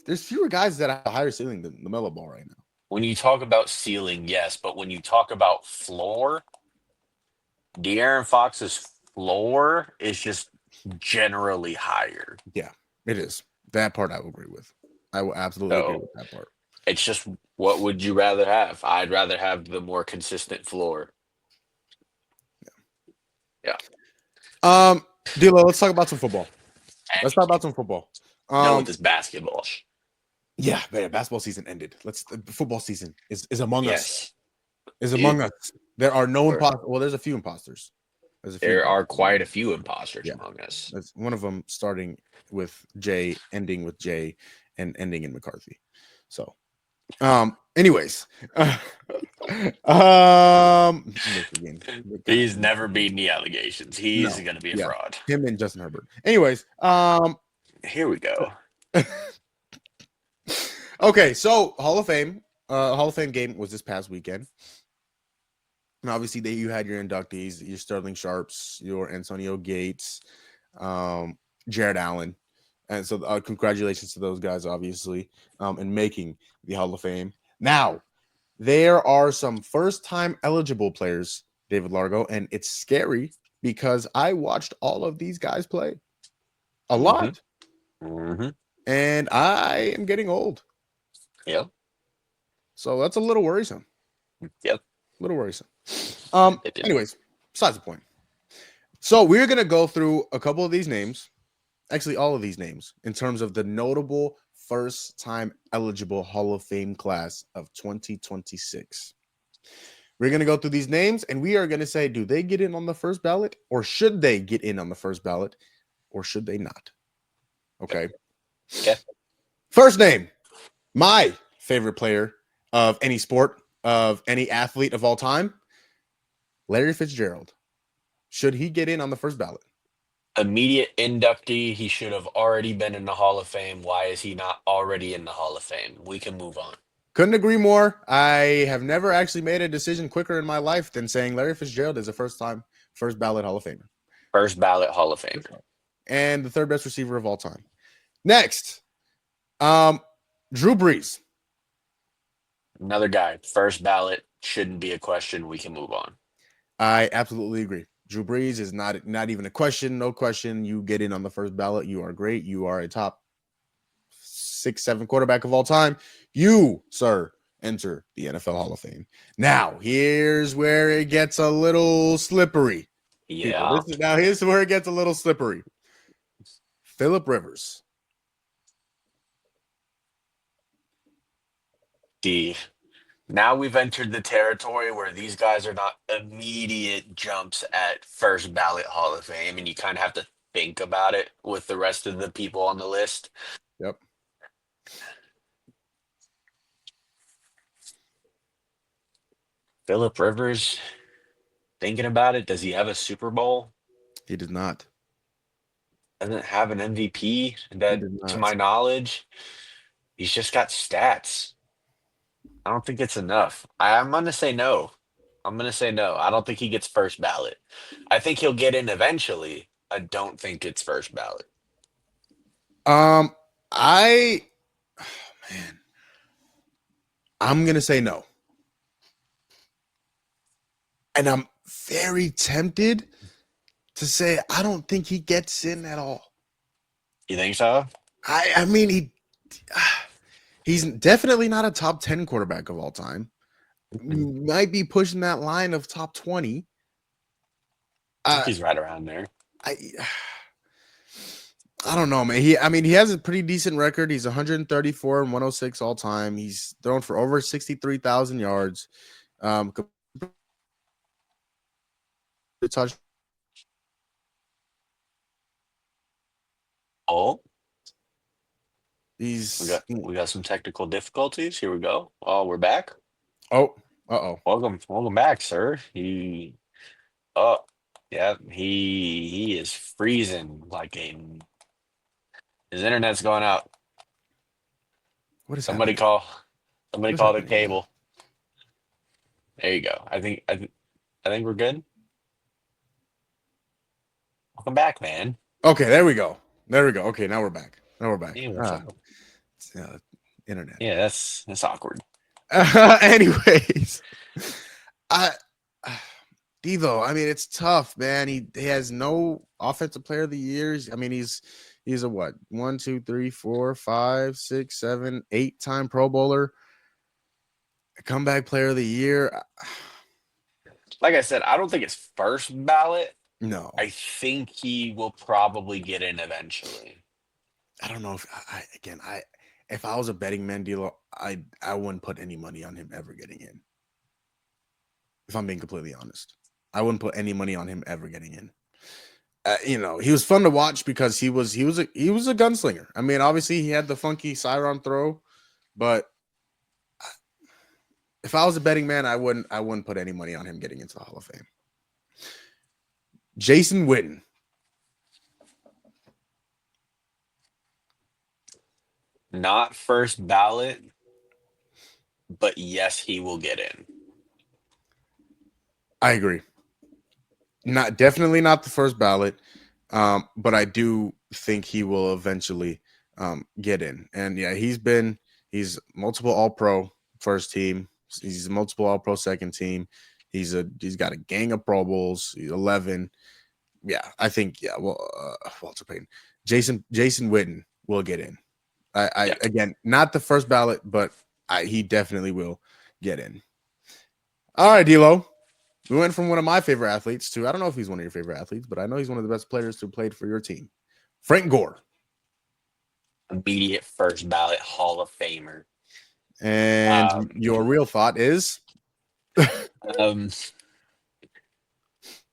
there's fewer guys that have a higher ceiling than LaMelo Ball right now. When you talk about ceiling, yes, but when you talk about floor, De'Aaron Fox's floor is just generally higher. Yeah, it is. That part I will agree with. I will absolutely agree with that part. It's just, what would you rather have? I'd rather have the more consistent floor. Yeah. DLO, let's talk about some football. Let's talk about some football. No, with this basketball. Yeah, but basketball season ended. The football season is among us. Yes. Is among us. There are no Or- imposters. Well, there's a few imposters. There's a few. There are Imposters. quite a few imposters Yeah, among us. that's one of them starting with J, ending with J, and ending in McCarthy. So, anyways, look again. He's never beaten the allegations. He's No, going to be a yeah, fraud. him and Justin Herbert. Anyways, Here we go. okay, so Hall of Fame game was this past weekend. And obviously, you had your inductees, your Sterling Sharps, your Antonio Gates, Jared Allen. And so congratulations to those guys, obviously, in making the Hall of Fame. Now, there are some first-time eligible players, David Largo, and it's scary because I watched all of these guys play a lot. Mm-hmm. And I am getting old. Yep. So that's a little worrisome. Yep. A little worrisome. Anyways, besides the point. So we're going to go through a couple of these names, actually all of these names, in terms of the notable first-time eligible Hall of Fame class of 2026. We're going to go through these names, and we are going to say, do they get in on the first ballot, or should they get in on the first ballot, or should they not? Okay. Yeah. First name, my favorite player of any sport, of any athlete of all time, Larry Fitzgerald. Should he get in on the first ballot? Immediate inductee. He should have already been in the Hall of Fame. Why is he not already in the Hall of Fame? We can move on. Couldn't agree more. I have never actually made a decision quicker in my life than saying Larry Fitzgerald is a first ballot Hall of Famer. First ballot Hall of Famer. And the third best receiver of all time. Next, Drew Brees. Another guy. First ballot. Shouldn't be a question. We can move on. I absolutely agree. Drew Brees is not even a question. No question. You get in on the first ballot. You are great. You are a top 6-7 quarterback of all time. You, sir, enter the NFL Hall of Fame. Now, here's where it gets a little slippery. Yeah. Here's where it gets a little slippery. Phillip Rivers. Now we've entered the territory where these guys are not immediate jumps at first ballot Hall of Fame, and you kind of have to think about it with the rest of the people on the list. Yep. Phillip Rivers, thinking about it, does he have a Super Bowl? He does not. Doesn't have an MVP that, does to not. my knowledge, he's just got stats. I don't think it's enough. I'm going to say no. I'm going to say no. I don't think he gets first ballot. I think he'll get in eventually. I don't think it's first ballot. I'm going to say no. And I'm very tempted to say I don't think he gets in at all. You think so? I mean, he's definitely not a top 10 quarterback of all time. Might be pushing that line of top 20. I think he's right around there. I don't know, man. He has a pretty decent record. He's 134 and 106 all time. He's thrown for over 63,000 yards. Touch. Oh, We got some technical difficulties. Here we go. Oh, we're back. Oh, Welcome back, sir. He is freezing like his internet's going out. What is somebody happening? call the cable. There you go. I think we're good. Welcome back, man. Okay, there we go. Okay, now we're back. Internet. Yeah, that's awkward. Anyways, Devo. I mean, it's tough, man. He has no offensive player of the years. I mean, he's a what? 1, 2, 3, 4, 5, 6, 7, 8-time Pro Bowler, a comeback player of the year. Like I said, I don't think it's first ballot. No, I think he will probably get in eventually. I don't know if if I was a betting man dealer, I wouldn't put any money on him ever getting in. If I'm being completely honest, I wouldn't put any money on him ever getting in. He was fun to watch because he was a gunslinger. I mean, obviously he had the funky sidearm throw, but if I was a betting man, I wouldn't put any money on him getting into the Hall of Fame. Jason Witten. Not first ballot, but yes, he will get in. I agree. Definitely not the first ballot, but I do think he will eventually get in. And yeah, he's multiple All Pro first team. He's multiple All Pro second team. He's got a gang of Pro Bowls. He's 11. Yeah, I think Well, Walter Payton, Jason Witten will get in. Yeah. Again, not the first ballot, but he definitely will get in. All right, D'Lo. We went from one of my favorite athletes to I don't know if he's one of your favorite athletes, but I know he's one of the best players who played for your team. Frank Gore. Immediate first ballot Hall of Famer. And your real thought is Um,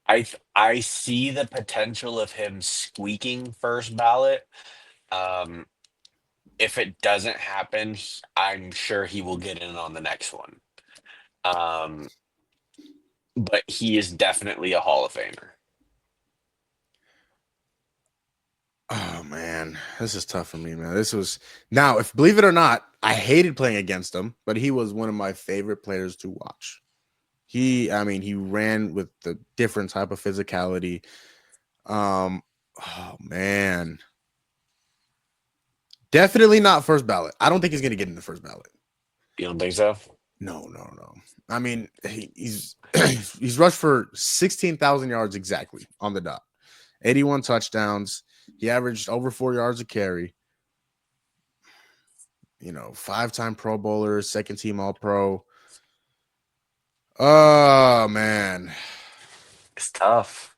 I see the potential of him squeaking first ballot. Um, if it doesn't happen, I'm sure he will get in on the next one. Um, but he is definitely a Hall of Famer. oh man, this is tough for me, man. This was now, if believe it or not, I hated playing against him, but he was one of my favorite players to watch. He ran with the different type of physicality. Oh man. Definitely not first ballot. I don't think he's gonna get in the first ballot. You don't think so? No, no, no. I mean, he's he's rushed for 16,000 yards exactly on the dot, 81 touchdowns. He averaged over 4 yards a carry. 5-time Pro Bowler, second team All Pro. Oh man, It's tough.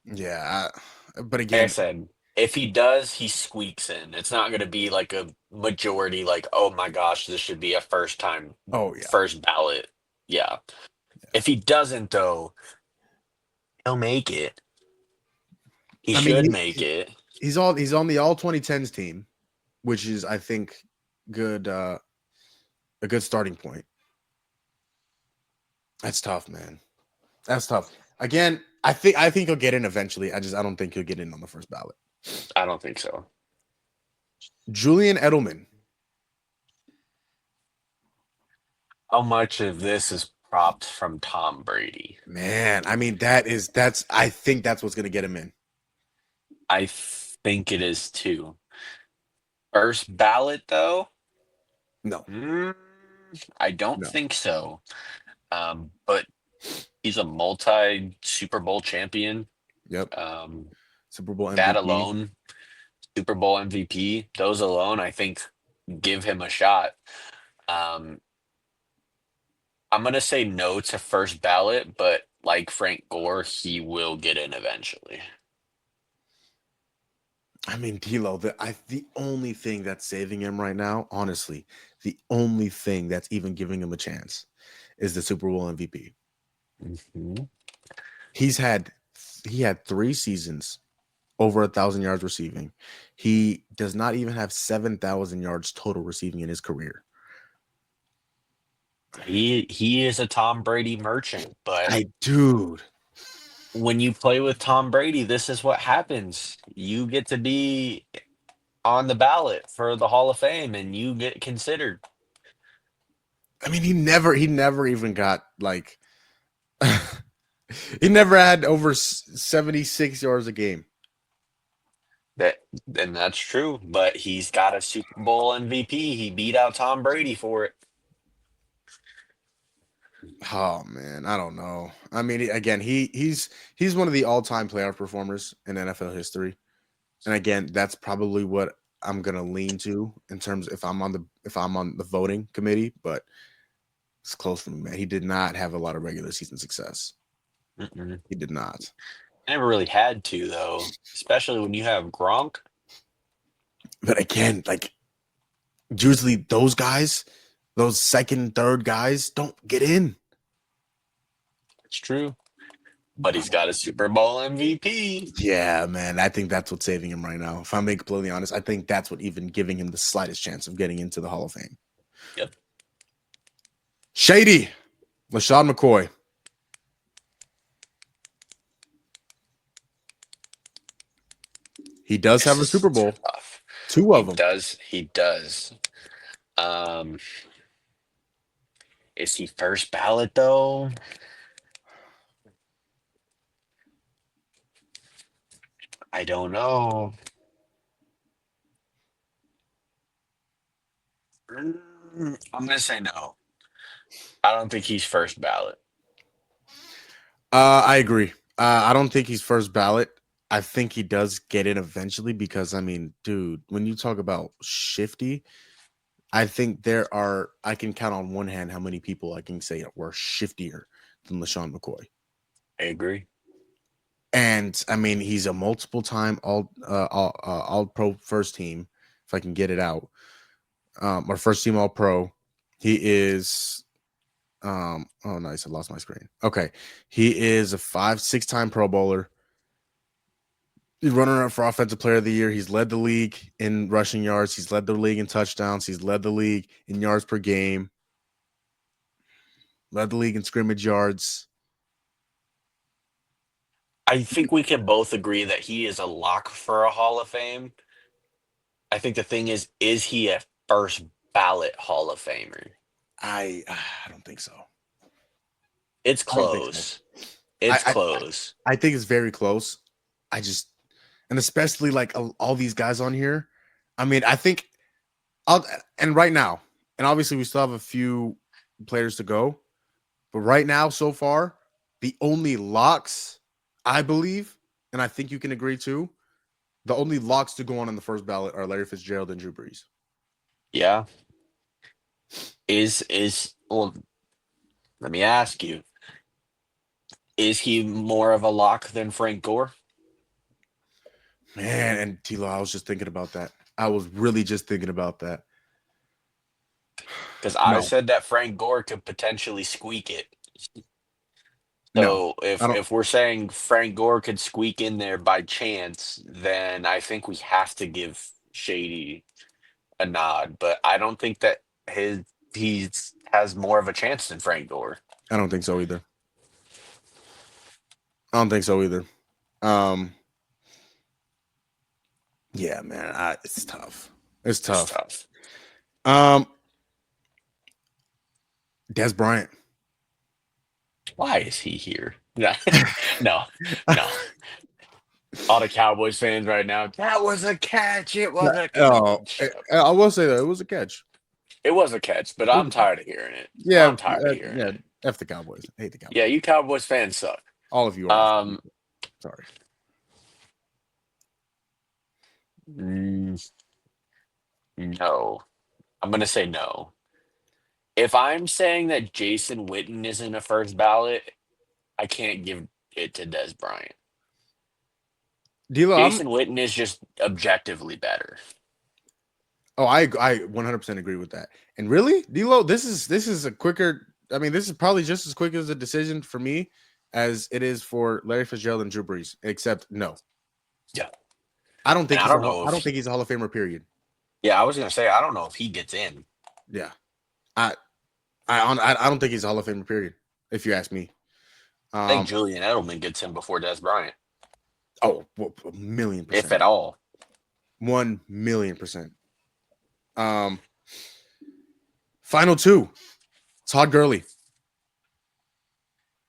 yeah. But Like I again, said, if he does, he squeaks in. It's not going to be like a majority, like, oh my gosh, this should be a oh yeah. first ballot. Yeah. If he doesn't, though, he'll make it. He I mean, should make it. he's on the all 2010s team, which is I think good a good starting point. That's tough, man. That's tough. Again, I think he'll get in eventually. I don't think he'll get in on the first ballot. I don't think so. Julian Edelman. How much of this is propped from Tom Brady? Man, I mean that's I think that's what's gonna get him in. I think it is too. First ballot, though? No, Mm, I don't no. think so. But he's a multi Super Bowl champion. Yep. Um, Super Bowl that MVP. alone, Super Bowl MVP, those alone, I think, give him a shot. Um, I'm gonna say no to first ballot, but like Frank Gore, he will get in eventually. I mean, D'Lo, the only thing that's saving him right now, honestly, the only thing that's even giving him a chance is the Super Bowl MVP. Mhm. He's had he had 3 seasons over 1,000 yards receiving. He does not even have 7,000 yards total receiving in his career. He is a Tom Brady merchant, but Dude. when you play with Tom Brady, this is what happens. You get to be on the ballot for the Hall of Fame, and you get considered. I mean, he never even got like he never had over 76 yards a game. That and that's true, but he's got a Super Bowl MVP. He beat out Tom Brady for it. Oh man, I don't know. I mean, again, he's one of the all-time playoff performers in NFL history. And again, that's probably what I'm gonna lean to in terms if I'm on the voting committee, but it's close for me, man. He did not have a lot of regular season success. Mm-mm. He did not. Never really had to though, especially when you have Gronk. But again, like usually those guys, those second, third guys, don't get in. It's true. But he's got a Super Bowl MVP. Yeah, man, I think that's what's saving him right now. If I'm being completely honest, I think that's what even giving him the slightest chance of getting into the Hall of Fame. Yep. Shady, LaShawn McCoy. He does have This a is Super Bowl, tough. two He of them. does. He does. Um, is he first ballot though? I don't know. I'm gonna say no. I don't think he's first ballot. I agree. I don't think he's first ballot. I think he does get in eventually because I mean, dude, when you talk about shifty, I think I can count on one hand how many people I can say were shiftier than LaShawn McCoy. I agree. And I mean, he's a multiple time all pro first team, if I can get it out. Or first team all pro. He is oh nice, I lost my screen. Okay. He is a 5-6 time pro bowler. He's running up for offensive player of the year. He's led the league in rushing yards. He's led the league in touchdowns. He's led the league in yards per game. Led the league in scrimmage yards. I think we can both agree that he is a lock for a Hall of Fame. I think the thing is he a first ballot Hall of Famer? I don't think so. It's I don't think so. close. It's I close. I think it's very close. I just and especially like all these guys on here. I mean, I think I'll and right now, and obviously we still have a few players to go, but right now so far, the only locks I believe, and I think you can agree too, the only locks to go on in the first ballot are Larry Fitzgerald and Drew Brees. Yeah. Is well, let me ask you. Is he more of a lock than Frank Gore? Man, and Tilo, I was just thinking about that. I was really just thinking about that. Because I No, said that Frank Gore could potentially squeak it. no, So I don't. if we're saying Frank Gore could squeak in there by chance, then I think we have to give Shady a nod. But I don't think that he's has more of a chance than Frank Gore. I don't think so either. I don't think so either. Um, yeah, man, it's tough. It's It's tough. tough. Um, Des Bryant. Why is he here? No, no, no. All the Cowboys fans right now. That was a catch. It was a Oh, catch. I will say that it was a catch. It was a catch, but It was I'm a catch. tired of hearing it. Yeah, I'm tired of hearing yeah. it. F the Cowboys. I hate the Yeah, Cowboys. you Cowboys fans suck. All of you are awful Um, people. Sorry. mm, no, I'm gonna say no. If I'm saying that Jason Witten isn't a first ballot, I can't give it to Des Bryant. D'Lo, I'm. Jason Witten is just objectively better. Oh, I 100% agree with that. And really, D'Lo, this is a quicker. I mean, this is probably just as quick as a decision for me as it is for Larry Fitzgerald and Drew Brees. Except, no, Yeah, I don't and think I he's don't know I if don't think he's a Hall of Famer. Period. yeah, I was gonna say I don't know if he gets in. Yeah, I I don't think he's a Hall of Famer. Period. If you ask me. I think Um. Julian Edelman gets in before Des Bryant, Oh, well, a million if percent. at all. 1,000,000%. Um. Final two. Todd Gurley.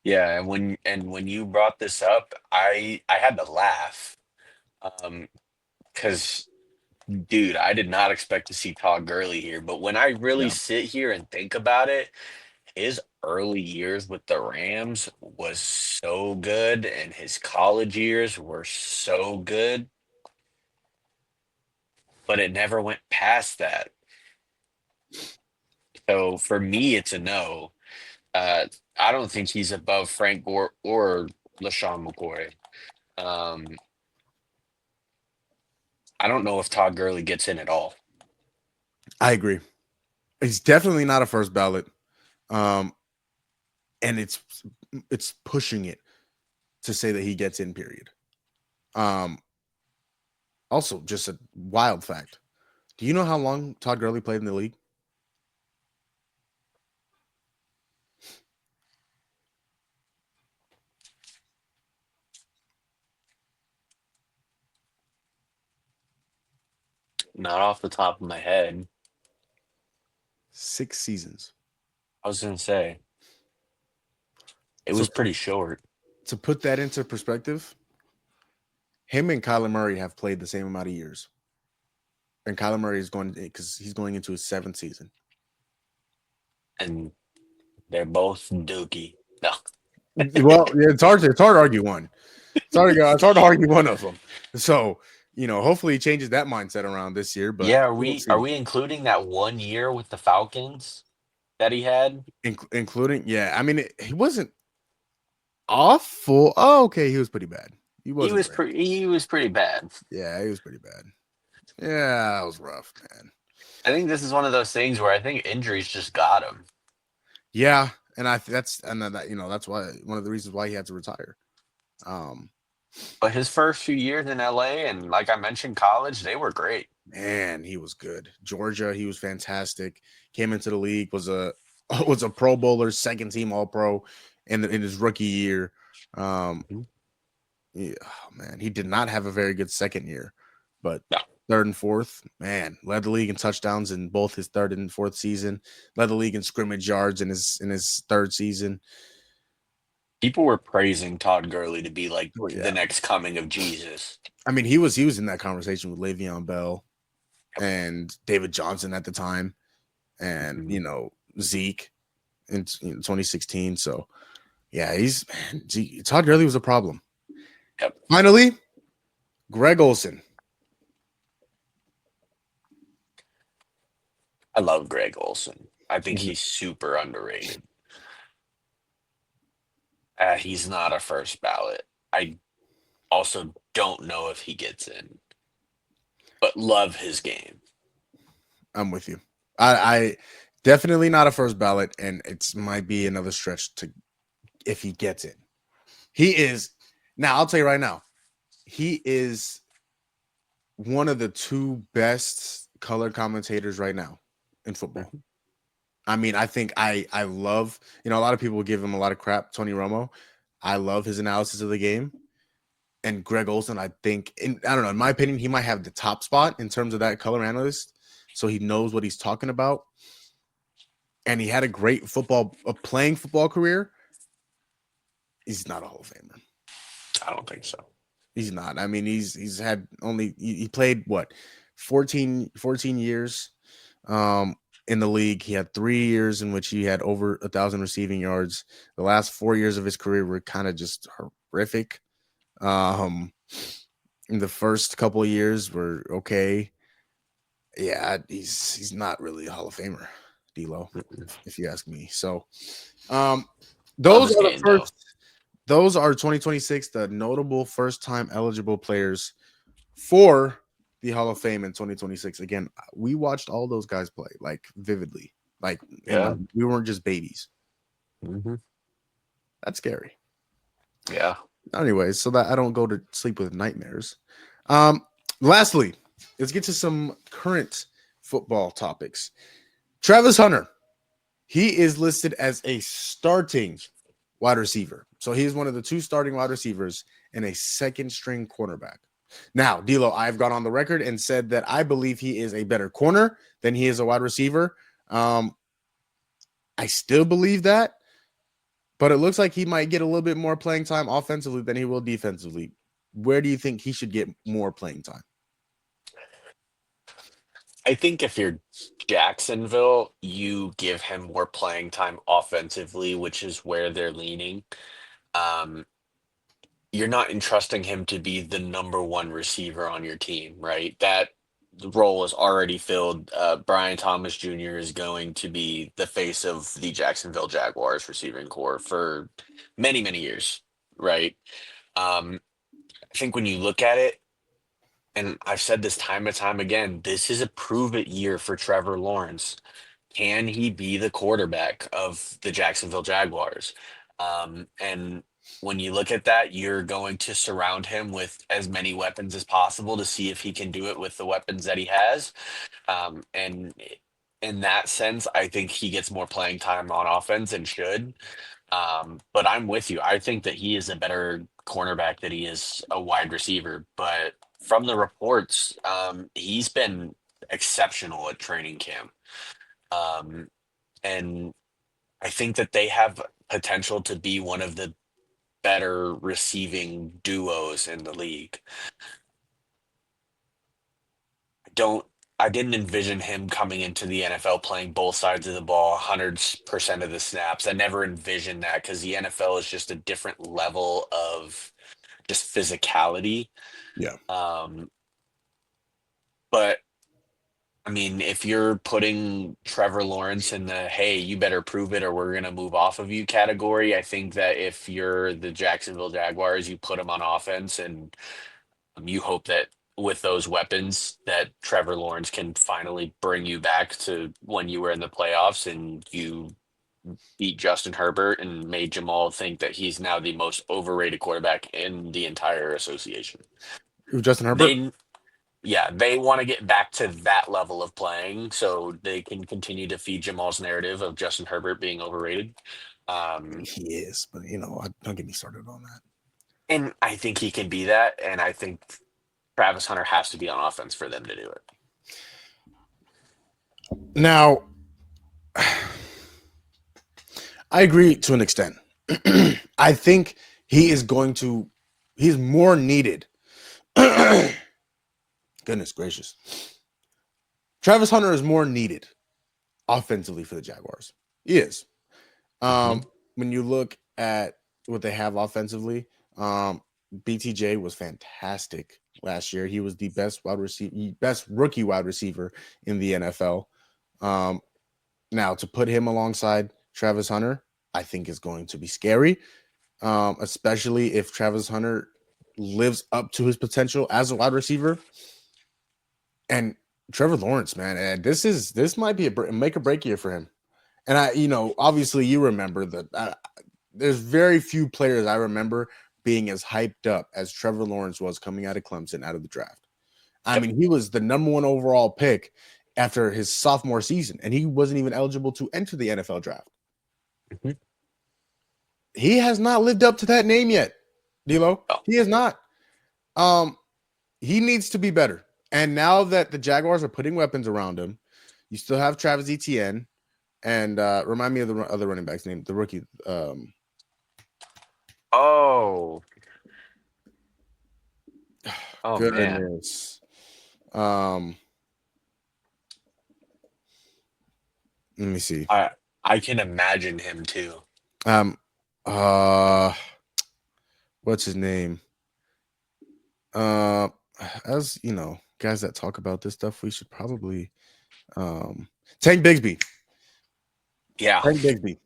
Yeah, and when you brought this up, I had to laugh. Because dude, I did not expect to see Todd Gurley here, but when I really Yeah, sit here and think about it, his early years with the Rams was so good, and his college years were so good, but it never went past that. So for me, it's a no. Uh, I don't think he's above Frank Gore or LaShawn McCoy. Um, I don't know if Todd Gurley gets in at all. I agree. He's definitely not a first ballot. Um, and it's pushing it to say that he gets in, period. Um, Also, just a wild fact. Do you know how long Todd Gurley played in the league? Not off the top of my head. 6 seasons. I was gonna say it So was pretty short. to put that into perspective, him and Kyler Murray have played the same amount of years. And Kyler Murray is going because he's going into his 7th season. And they're both dookie. No. Well, yeah, it's hard to argue one. It's hard to argue one of them. So, hopefully he changes that mindset around this year, but Yeah, we'll see. are we including that 1 year with the Falcons that he had? Including, yeah, I mean, he wasn't awful. Oh, okay, he was pretty bad. He wasn't great. He was pretty bad. Yeah, he was pretty bad. Yeah, that was rough, man. I think this is one of those things where I think injuries just got him. Yeah, and that's why one of the reasons why he had to retire. Um, But his first few years in LA and like I mentioned, college, they were great. Man, he was good. Georgia, he was fantastic. Came into the league, was a Pro Bowler, second team All Pro in his rookie year. Mhm. Yeah, oh, man, he did not have a very good second year, but No. third and fourth, man, led the league in touchdowns in both his third and fourth season. Led the league in scrimmage yards in his third season. People were praising Todd Gurley to be like Oh the yeah, next coming of Jesus. I mean he was in that conversation with Le'Veon Bell and David Johnson at the time, and Mhm. Zeke in 2016. So yeah, Todd Gurley was a problem. Yep. Finally, Greg Olson. I love Greg Olson. I think Mhm. he's super underrated. He's not a first ballot. I also don't know if he gets in, but love his game. I'm with you. I definitely not a first ballot, and it's might be another stretch to if he gets it. He is now. I'll tell you right now, he is one of the two best color commentators right now in football. Mhm. I mean, I think I love, a lot of people give him a lot of crap, Tony Romo. I love his analysis of the game. And Greg Olson, I think, I don't know, in my opinion, he might have the top spot in terms of that color analyst. So he knows what he's talking about. And he had a great playing football career. He's not a Hall of Famer. I don't think so. He's not. I mean, he's had only he played what 14 years in the league. He had 3 years in which he had over 1,000 receiving yards. The last 4 years of his career were kind of just horrific. Um, in the first couple of years were okay. Yeah, he's not really a Hall of Famer, DLO, Mm-mm. if you ask me. So, um, Love those his are the game though. first. Those are 2026 the notable first time eligible players for the Hall of Fame in 2026. Again, we watched all those guys play like vividly, and Yeah. we weren't just babies. Hmm. That's scary. Yeah. Anyways, so that I don't go to sleep with nightmares. Um, Lastly, let's get to some current football topics. Travis Hunter, he is listed as a starting wide receiver. So he's one of the two starting wide receivers and a second string cornerback. Now, D'Lo, I've gone on the record and said that I believe he is a better corner than he is a wide receiver. I still believe that, but it looks like he might get a little bit more playing time offensively than he will defensively. Where do you think he should get more playing time? I think if you're Jacksonville, you give him more playing time offensively, which is where they're leaning. Um, you're not entrusting him to be the number one receiver on your team, right? That role is already filled. Brian Thomas Jr. is going to be the face of the Jacksonville Jaguars receiving core for many, many years, right? I think when you look at it, and I've said this time and time again, this is a prove it year for Trevor Lawrence. Can he be the quarterback of the Jacksonville Jaguars? And when you look at that, you're going to surround him with as many weapons as possible to see if he can do it with the weapons that he has. And in that sense, I think he gets more playing time on offense and should. But I'm with you. I think that he is a better cornerback than he is a wide receiver. But from the reports, he's been exceptional at training camp. Um, and I think that they have potential to be one of the better receiving duos in the league. Don't I didn't envision him coming into the NFL playing both sides of the ball 100% of the snaps. I never envisioned that because the NFL is just a different level of just physicality. Yeah. Um, but I mean, if you're putting Trevor Lawrence in the hey, you better prove it or we're going to move off of you category, I think that if you're the Jacksonville Jaguars, you put him on offense and you hope that with those weapons that Trevor Lawrence can finally bring you back to when you were in the playoffs and you beat Justin Herbert and made Jamal think that he's now the most overrated quarterback in the entire association. Justin Herbert. They Yeah, they want to get back to that level of playing so they can continue to feed Jamal's narrative of Justin Herbert being overrated. Um, He is, but don't get me started on that. and I think he can be that. And I think Travis Hunter has to be on offense for them to do it. Now, I agree to an extent. I think he's more needed. Goodness gracious. Travis Hunter is more needed offensively for the Jaguars. He is. When you look at what they have offensively, BTJ was fantastic last year. He was the best rookie wide receiver in the NFL. Now to put him alongside Travis Hunter, I think is going to be scary, especially if Travis Hunter lives up to his potential as a wide receiver. And Trevor Lawrence, man, this might be a make or break year for him. And obviously you remember that there's very few players I remember being as hyped up as Trevor Lawrence was coming out of Clemson out of the draft. I mean, he was the number 1 overall pick after his sophomore season, and he wasn't even eligible to enter the NFL draft. He has not lived up to that name yet, DLO. Oh. He has not. He needs to be better. And now that the Jaguars are putting weapons around him, you still have Travis Etienne. And remind me of the other running back's name, the rookie. Oh, goodness. Man. Let me see. I can imagine him too. What's his name? As you know, guys that talk about this stuff, we should probably Tank Bigsby. Yeah. Tank Bigsby.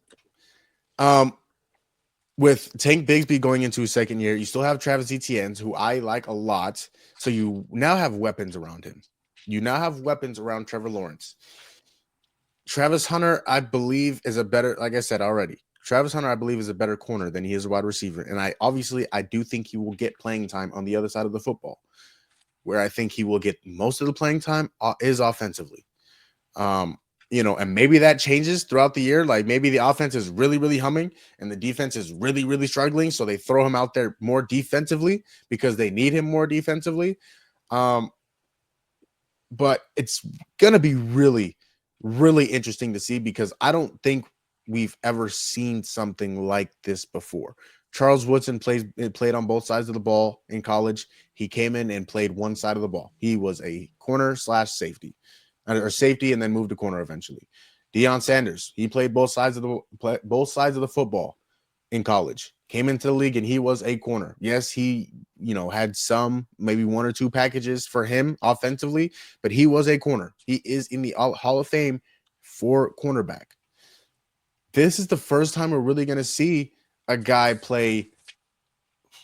With Tank Bigsby going into his second year, you still have Travis Etienne, who I like a lot. So you now have weapons around him. You now have weapons around Trevor Lawrence. Travis Hunter, I believe, is a better, like I said already, Travis Hunter, I believe, is a better corner than he is a wide receiver. And I do think he will get playing time on the other side of the football. Where I think he will get most of the playing time is offensively. And maybe that changes throughout the year. Like maybe the offense is really, really humming and the defense is really, really struggling. So they throw him out there more defensively because they need him more defensively. But it's going to be really, really interesting to see because I don't think we've ever seen something like this before. Charles Woodson played on both sides of the ball in college. He came in and played one side of the ball. He was a corner / safety. Or safety, and then moved to corner eventually. Deion Sanders, he played both sides of the football in college. Came into the league and he was a corner. Yes, he had some maybe 1 or 2 packages for him offensively, but he was a corner. He is in the Hall of Fame for cornerback. This is the first time we're really going to see a guy play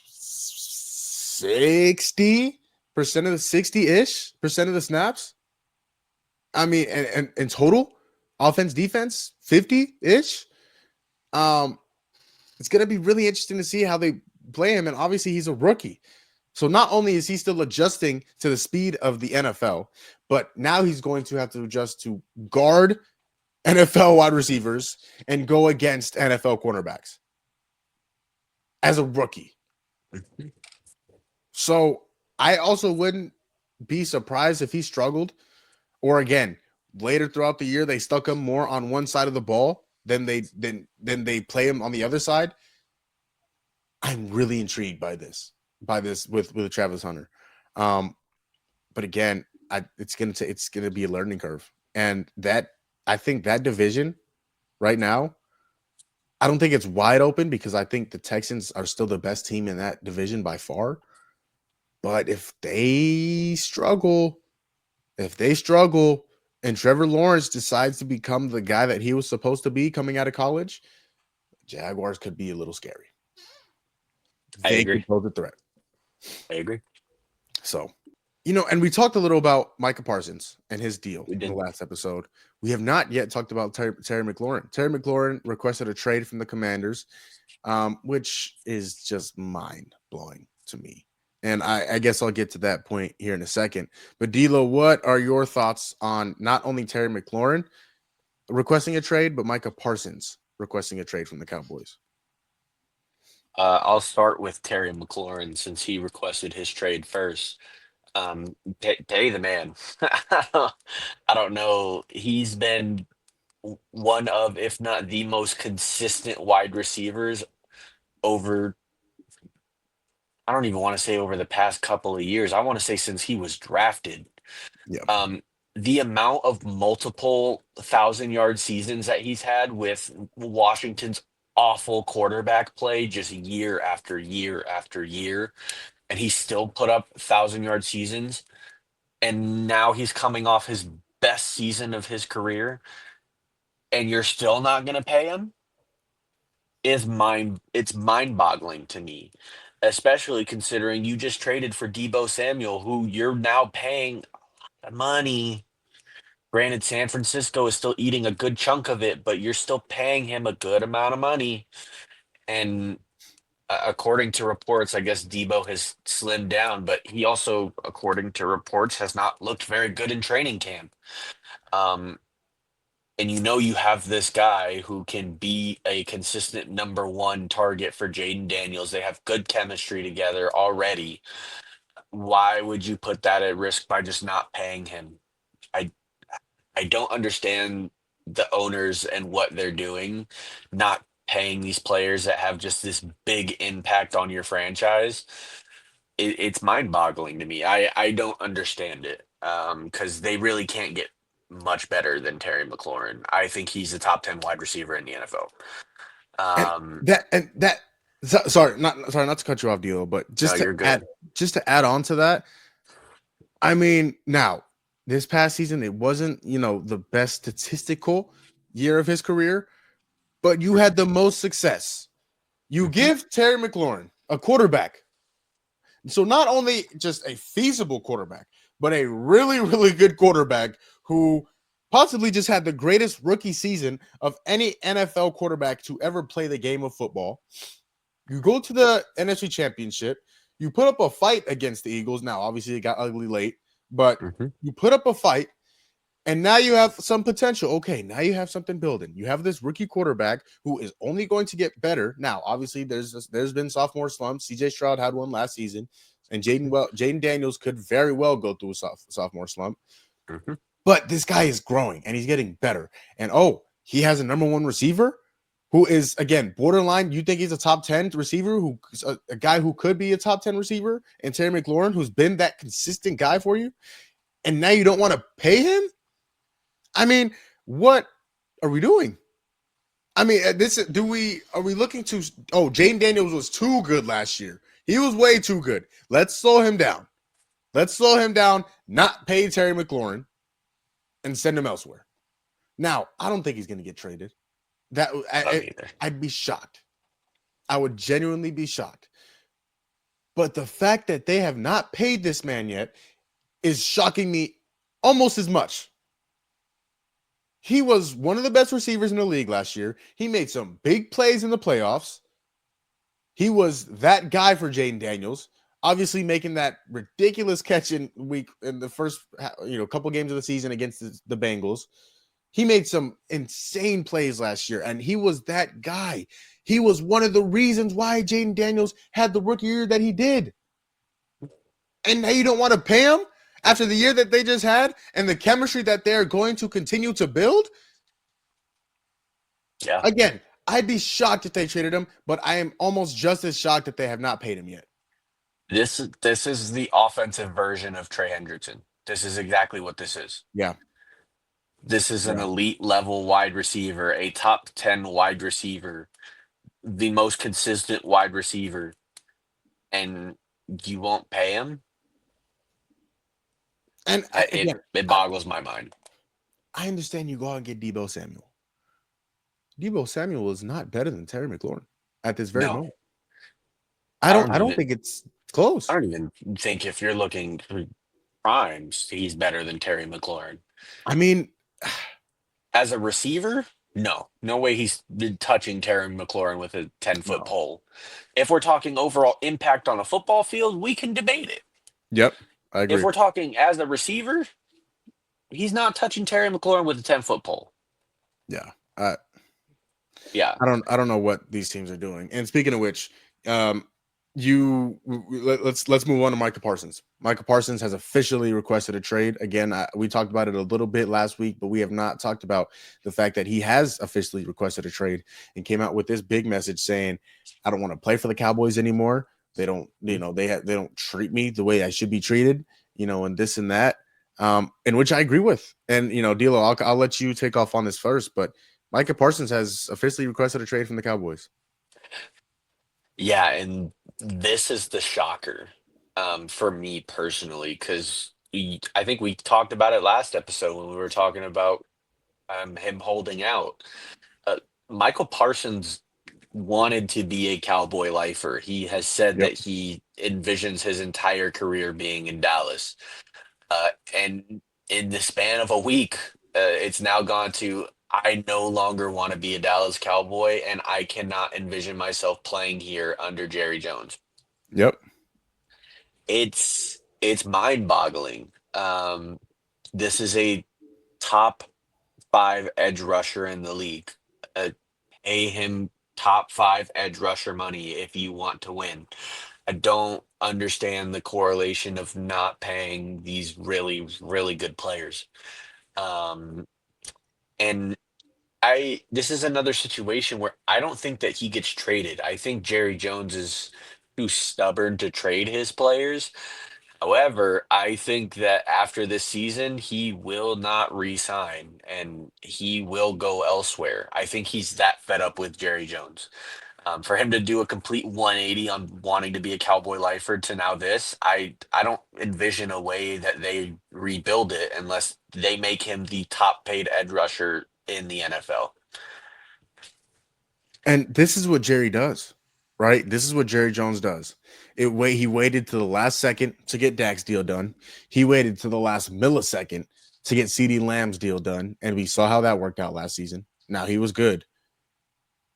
60 percent of the 60-ish percent of the snaps. I mean, and in total, offense, defense, 50-ish. It's gonna be really interesting to see how they play him. And obviously, he's a rookie. So not only is he still adjusting to the speed of the NFL, but now he's going to have to adjust to guard NFL wide receivers and go against NFL cornerbacks as a rookie. So I also wouldn't be surprised if he struggled, or again, later throughout the year, they stuck him more on one side of the ball than they play him on the other side. I'm really intrigued by this with Travis Hunter. But again, it's gonna be a learning curve. And that I think that division right now, I don't think it's wide open because I think the Texans are still the best team in that division by far. But if they struggle, and Trevor Lawrence decides to become the guy that he was supposed to be coming out of college, Jaguars could be a little scary. I They agree. could pose a threat. I agree. So, and we talked a little about Micah Parsons and his deal We in the did. last episode. We have not yet talked about Terry McLaurin. Terry McLaurin requested a trade from the Commanders, which is just mind-blowing to me. And I guess I'll get to that point here in a second. But DLO, what are your thoughts on not only Terry McLaurin requesting a trade, but Micah Parsons requesting a trade from the Cowboys? I'll start with Terry McLaurin since he requested his trade first. Pay the man. I don't know. He's been one of, if not the most consistent wide receivers over, I don't even want to say over the past couple of years. I want to say since he was drafted. Yeah. The amount of multiple 1,000-yard seasons that he's had with Washington's awful quarterback play just year after year after year, and he still put up 1,000-yard seasons. And now he's coming off his best season of his career, and you're still not going to pay him it's mind-boggling to me, especially considering you just traded for Debo Samuel, who you're now paying money. Granted, San Francisco is still eating a good chunk of it, but you're still paying him a good amount of money. And according to reports, I guess Debo has slimmed down, but he also, according to reports, has not looked very good in training camp. Um, and you have this guy who can be a consistent number one target for Jaden Daniels. They have good chemistry together already. Why would you put that at risk by just not paying him? I I don't understand the owners and what they're doing, not paying these players that have just this big impact on your franchise. It's mind-boggling to me. I don't understand it because they really can't get much better than Terry McLaurin. I think he's a top 10 wide receiver in the NFL. And Um, that sorry not to cut you off, Deal, but no, you're good. just to add on to that. I mean, now this past season it wasn't the best statistical year of his career, but you had the most success. You give Terry McLaurin a quarterback, so not only just a feasible quarterback, but a really really good quarterback who possibly just had the greatest rookie season of any NFL quarterback to ever play the game of football. You go to the NFC Championship. You put up a fight against the Eagles. Now, obviously, it got ugly late, but you put up a fight, and now you have some potential. Okay, now you have something building. You have this rookie quarterback who is only going to get better. Now, obviously, there's been sophomore slumps. CJ Stroud had one last season, and Jaden Daniels could very well go through a sophomore slump. But this guy is growing, and he's getting better. And, he has a number one receiver who is, again, borderline. You think he's a top 10 receiver, a guy who could be a top 10 receiver, and Terry McLaurin, who's been that consistent guy for you, and now you don't want to pay him? I mean, what are we doing? I mean, are we looking to, Jaden Daniels was too good last year. He was way too good. Let's slow him down. Not pay Terry McLaurin and send him elsewhere. Now, I don't think he's going to get traded. I'd be shocked. I would genuinely be shocked. But the fact that they have not paid this man yet is shocking me almost as much. He was one of the best receivers in the league last year. He made some big plays in the playoffs. He was that guy for Jaden Daniels, obviously making that ridiculous catch in the first couple games of the season against the Bengals. He made some insane plays last year, and he was that guy. He was one of the reasons why Jaden Daniels had the rookie year that he did. And now you don't want to pay him after the year that they just had and the chemistry that they're going to continue to build? Yeah. Again, I'd be shocked if they traded him, but I am almost just as shocked that they have not paid him yet. This is the offensive version of Trey Hendrickson. This is exactly what this is. Yeah. This is an elite level wide receiver, a top 10 wide receiver, the most consistent wide receiver, and you won't pay him? And it boggles my mind. I understand you go out and get Deebo Samuel. Deebo Samuel is not better than Terry McLaurin at this very moment. I don't think it's close. I don't even think if you're looking for primes, he's better than Terry McLaurin. I mean, as a receiver, no way he's touching Terry McLaurin with a 10-foot pole. If we're talking overall impact on a football field, we can debate it. Yep, I agree. If we're talking as a receiver, he's not touching Terry McLaurin with a 10-foot pole. Yeah. Yeah. I don't know what these teams are doing. And speaking of which, let's move on to Micah Parsons. Micah Parsons has officially requested a trade. Again, we talked about it a little bit last week, but we have not talked about the fact that he has officially requested a trade and came out with this big message saying, I don't want to play for the Cowboys anymore. They don't, they don't treat me the way I should be treated, and this and that. And which I agree with. And, DLO, I'll let you take off on this first, but Micah Parsons has officially requested a trade from the Cowboys. Yeah, and this is the shocker for me personally, because I think we talked about it last episode when we were talking about him holding out. Michael Parsons wanted to be a Cowboy lifer. He has said that he envisions his entire career being in Dallas. And in the span of a week, it's now gone to, I no longer want to be a Dallas Cowboy, and I cannot envision myself playing here under Jerry Jones. Yep. It's mind-boggling. This is a top 5 edge rusher in the league. Pay him top 5 edge rusher money if you want to win. I don't understand the correlation of not paying these really, really good players. And this is another situation where I don't think that he gets traded. I think Jerry Jones is too stubborn to trade his players. However, I think that after this season, he will not re-sign and he will go elsewhere. I think he's that fed up with Jerry Jones. For him to do a complete 180 on wanting to be a Cowboy lifer to now this, I don't envision a way that they rebuild it unless they make him the top paid edge rusher in the NFL. And this is what Jerry does, right? This is what Jerry Jones does. He waited to the last second to get Dak's deal done. He waited to the last millisecond to get CeeDee Lamb's deal done, and we saw how that worked out last season. Now, he was good,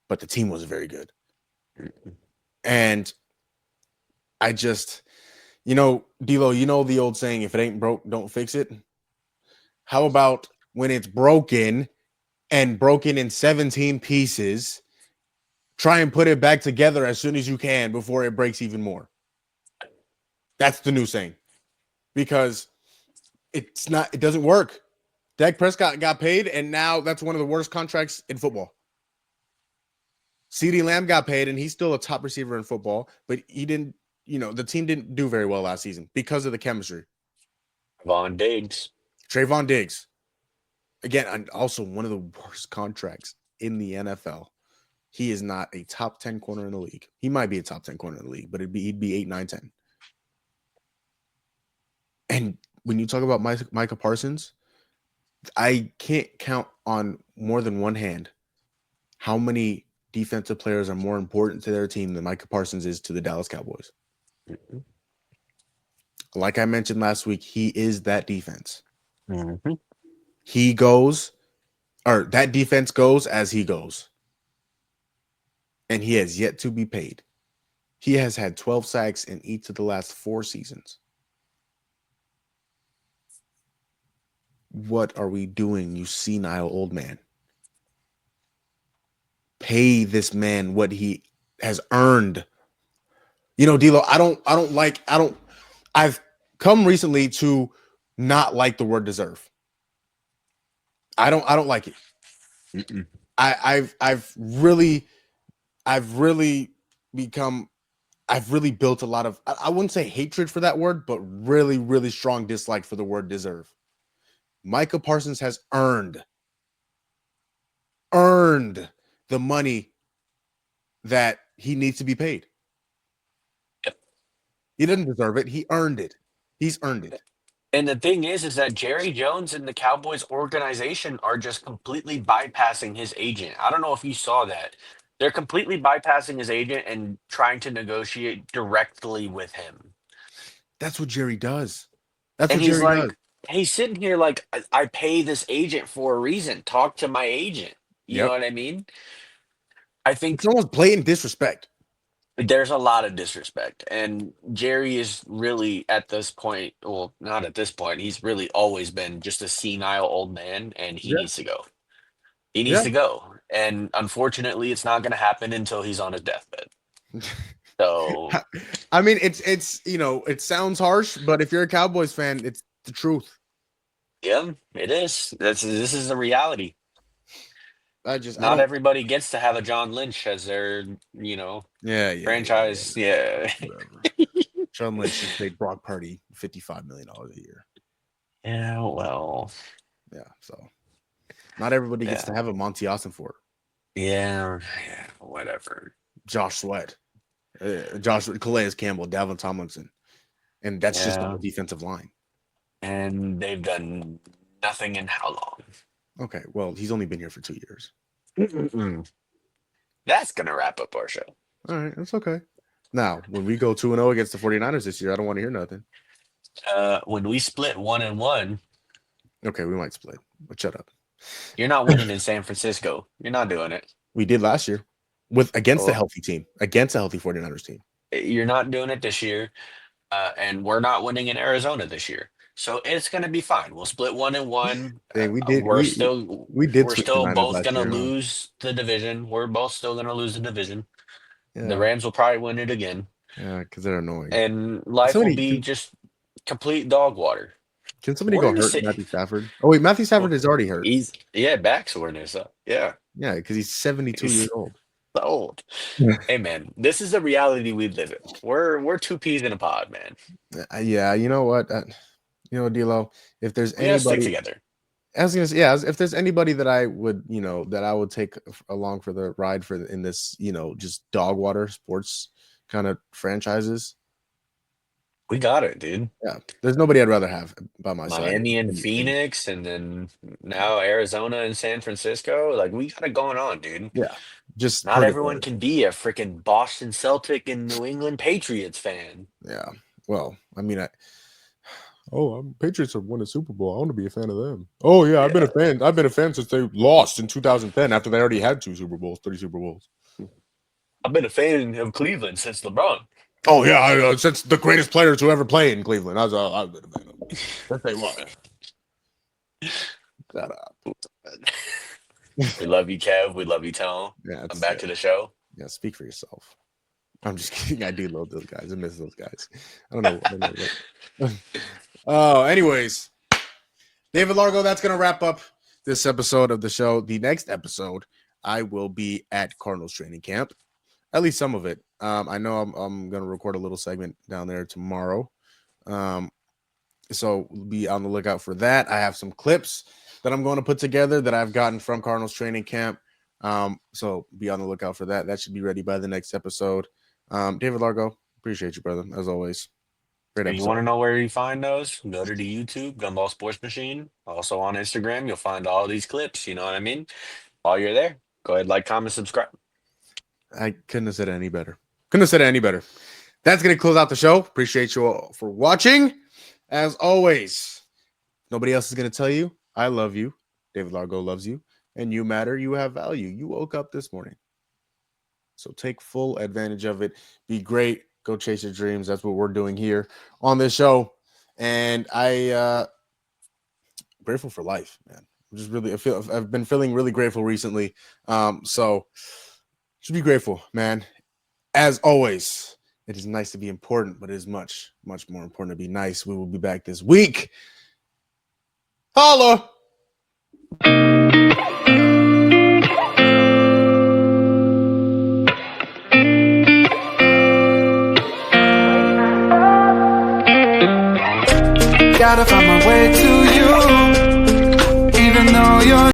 but the team wasn't very good. And I just, DLO, the old saying, if it ain't broke, don't fix it. How about when it's broken and broken in 17 pieces, try and put it back together as soon as you can before it breaks even more. That's the new saying, because it doesn't work. Dak Prescott got paid, and now that's one of the worst contracts in football. CeeDee Lamb got paid, and he's still a top receiver in football, but he didn't, the team didn't do very well last season because of the chemistry. Trayvon Diggs. Again, and also one of the worst contracts in the NFL. He is not a top 10 corner in the league. He might be a top 10 corner in the league, but he'd be 8, 9, 10. And when you talk about Micah Parsons, I can't count on more than one hand how many defensive players are more important to their team than Micah Parsons is to the Dallas Cowboys. Mhm. Like I mentioned last week, he is that defense. Mhm. He goes, or that defense goes as he goes. And he has yet to be paid. He has had 12 sacks in each of the last 4 seasons. What are we doing, you senile old man? Pay this man what he has earned. You know, D'Lo, I've come recently to not like the word deserve. I don't like it. Mm-mm. I've really become I've really built a lot of I wouldn't say hatred for that word, but really, really strong dislike for the word deserve. Micah Parsons has earned the money that he needs to be paid. Yep. He didn't deserve it. He earned it. He's earned it. And the thing is that Jerry Jones and the Cowboys organization are just completely bypassing his agent. I don't know if you saw that. They're completely bypassing his agent and trying to negotiate directly with him. That's what Jerry does. That's And what he's Jerry does. like, he's sitting here like, I pay this agent for a reason. Talk to my agent. You know Yep. what I mean? I It's think almost blatant disrespect. there's a lot of disrespect. And Jerry is really at this point, well, not at this point, he's really always been just a senile old man and he Yeah. needs to go. He needs Yeah. to go. And unfortunately, it's not going to happen until he's on his deathbed. So, I mean, it's it sounds harsh, but if you're a Cowboys fan, it's the truth. yeah, it is. This is the reality. I Not don't. everybody gets to have a John Lynch as their, Yeah. franchise. Yeah. Whatever. Sean Lynch just paid Brock Purdy $55 million a year. Yeah, well, Yeah. So not everybody gets to yeah. have a Monty Austin for Yeah, whatever. Josh Sweat, Josh Calais Campbell, Dalvin Tomlinson, and that's just on Yeah. the defensive line. And they've done nothing in how long? Okay. Well, he's only been here for 2 years. Mm-mm. That's going to wrap up our show. All right. That's okay. Now, when we go 2-0 against the 49ers this year, I don't want to hear nothing. When we split 1-1, Okay. We might split, but shut up. you're not winning in San Francisco. You're not doing it. We did last year against a Well, healthy team, against a healthy 49ers team. you're not doing it this year. And we're not winning in Arizona this year. So it's going to be fine. We'll split 1-1. Dang, we did We're sweep the still Niners both last going to year, huh? lose the division. We're both still going to lose the division. The Yeah. Rams will probably win it again. Yeah, because they're annoying. And life will Somebody be just complete dog water. can somebody We're go in the hurt city. Matthew Stafford? Oh wait, Matthew Stafford Well, is already hurt. he's back soreness. Yeah, Yeah, because he's 72 years he's old. old. Hey man, this is the reality we live in. We're two peas in a pod, man. Yeah, you know what? D'Lo, if there's We gotta stick anybody, together. I was gonna say, if there's anybody that I would, that I would take along for the ride in this, just dog water sports kind of franchises. We got it, dude. Yeah, there's nobody I'd rather have by my side. Miami and Phoenix, and then now Arizona and San Francisco. Like we got it going on, dude. Yeah, just Not everyone purgatory. can be a freaking Boston Celtic and New England Patriots fan. Yeah. Well, I mean, Patriots have won a Super Bowl. I want to be a fan of them. Oh yeah, I've been a Yeah. fan. I've been a fan since they lost in 2010 after they already had 3 Super Bowls. I've been a fan of Cleveland since LeBron. Oh yeah, since the greatest players to ever play in Cleveland. I've been a fan of them. Since they won. Shut up. We love you, Kev. We love you, Tone. Yeah, I'm back to the show. yeah. Speak for yourself. I'm just kidding. I do love those guys. I miss those guys. I don't know. Oh, anyways, David Largo. That's gonna wrap up this episode of the show. The next episode, I will be at Cardinals training camp. At least some of it. I know I'm gonna record a little segment down there tomorrow. So be on the lookout for that. I have some clips that I'm going to put together that I've gotten from Cardinals training camp. So be on the lookout for that. That should be ready by the next episode. David Largo, appreciate you, brother, as always. Great And you episode. want to know where you find those? Go to the YouTube, Gumball Sports Machine. Also on Instagram, you'll find all these clips. You know what I mean? While you're there, go ahead, like, comment, subscribe. I couldn't have said it any better. Couldn't have said it any better. That's going to close out the show. Appreciate you all for watching. As always, nobody else is going to tell you I love you. David Largo loves you. And you matter. You have value. You woke up this morning. So take full advantage of it. Be great. Go chase your dreams. That's what we're doing here on this show. And grateful for life, man. I've been feeling really grateful recently. So should be grateful, man. As always, it is nice to be important, but it is much, much more important to be nice. We will be back this week. Holla! Gotta find my way to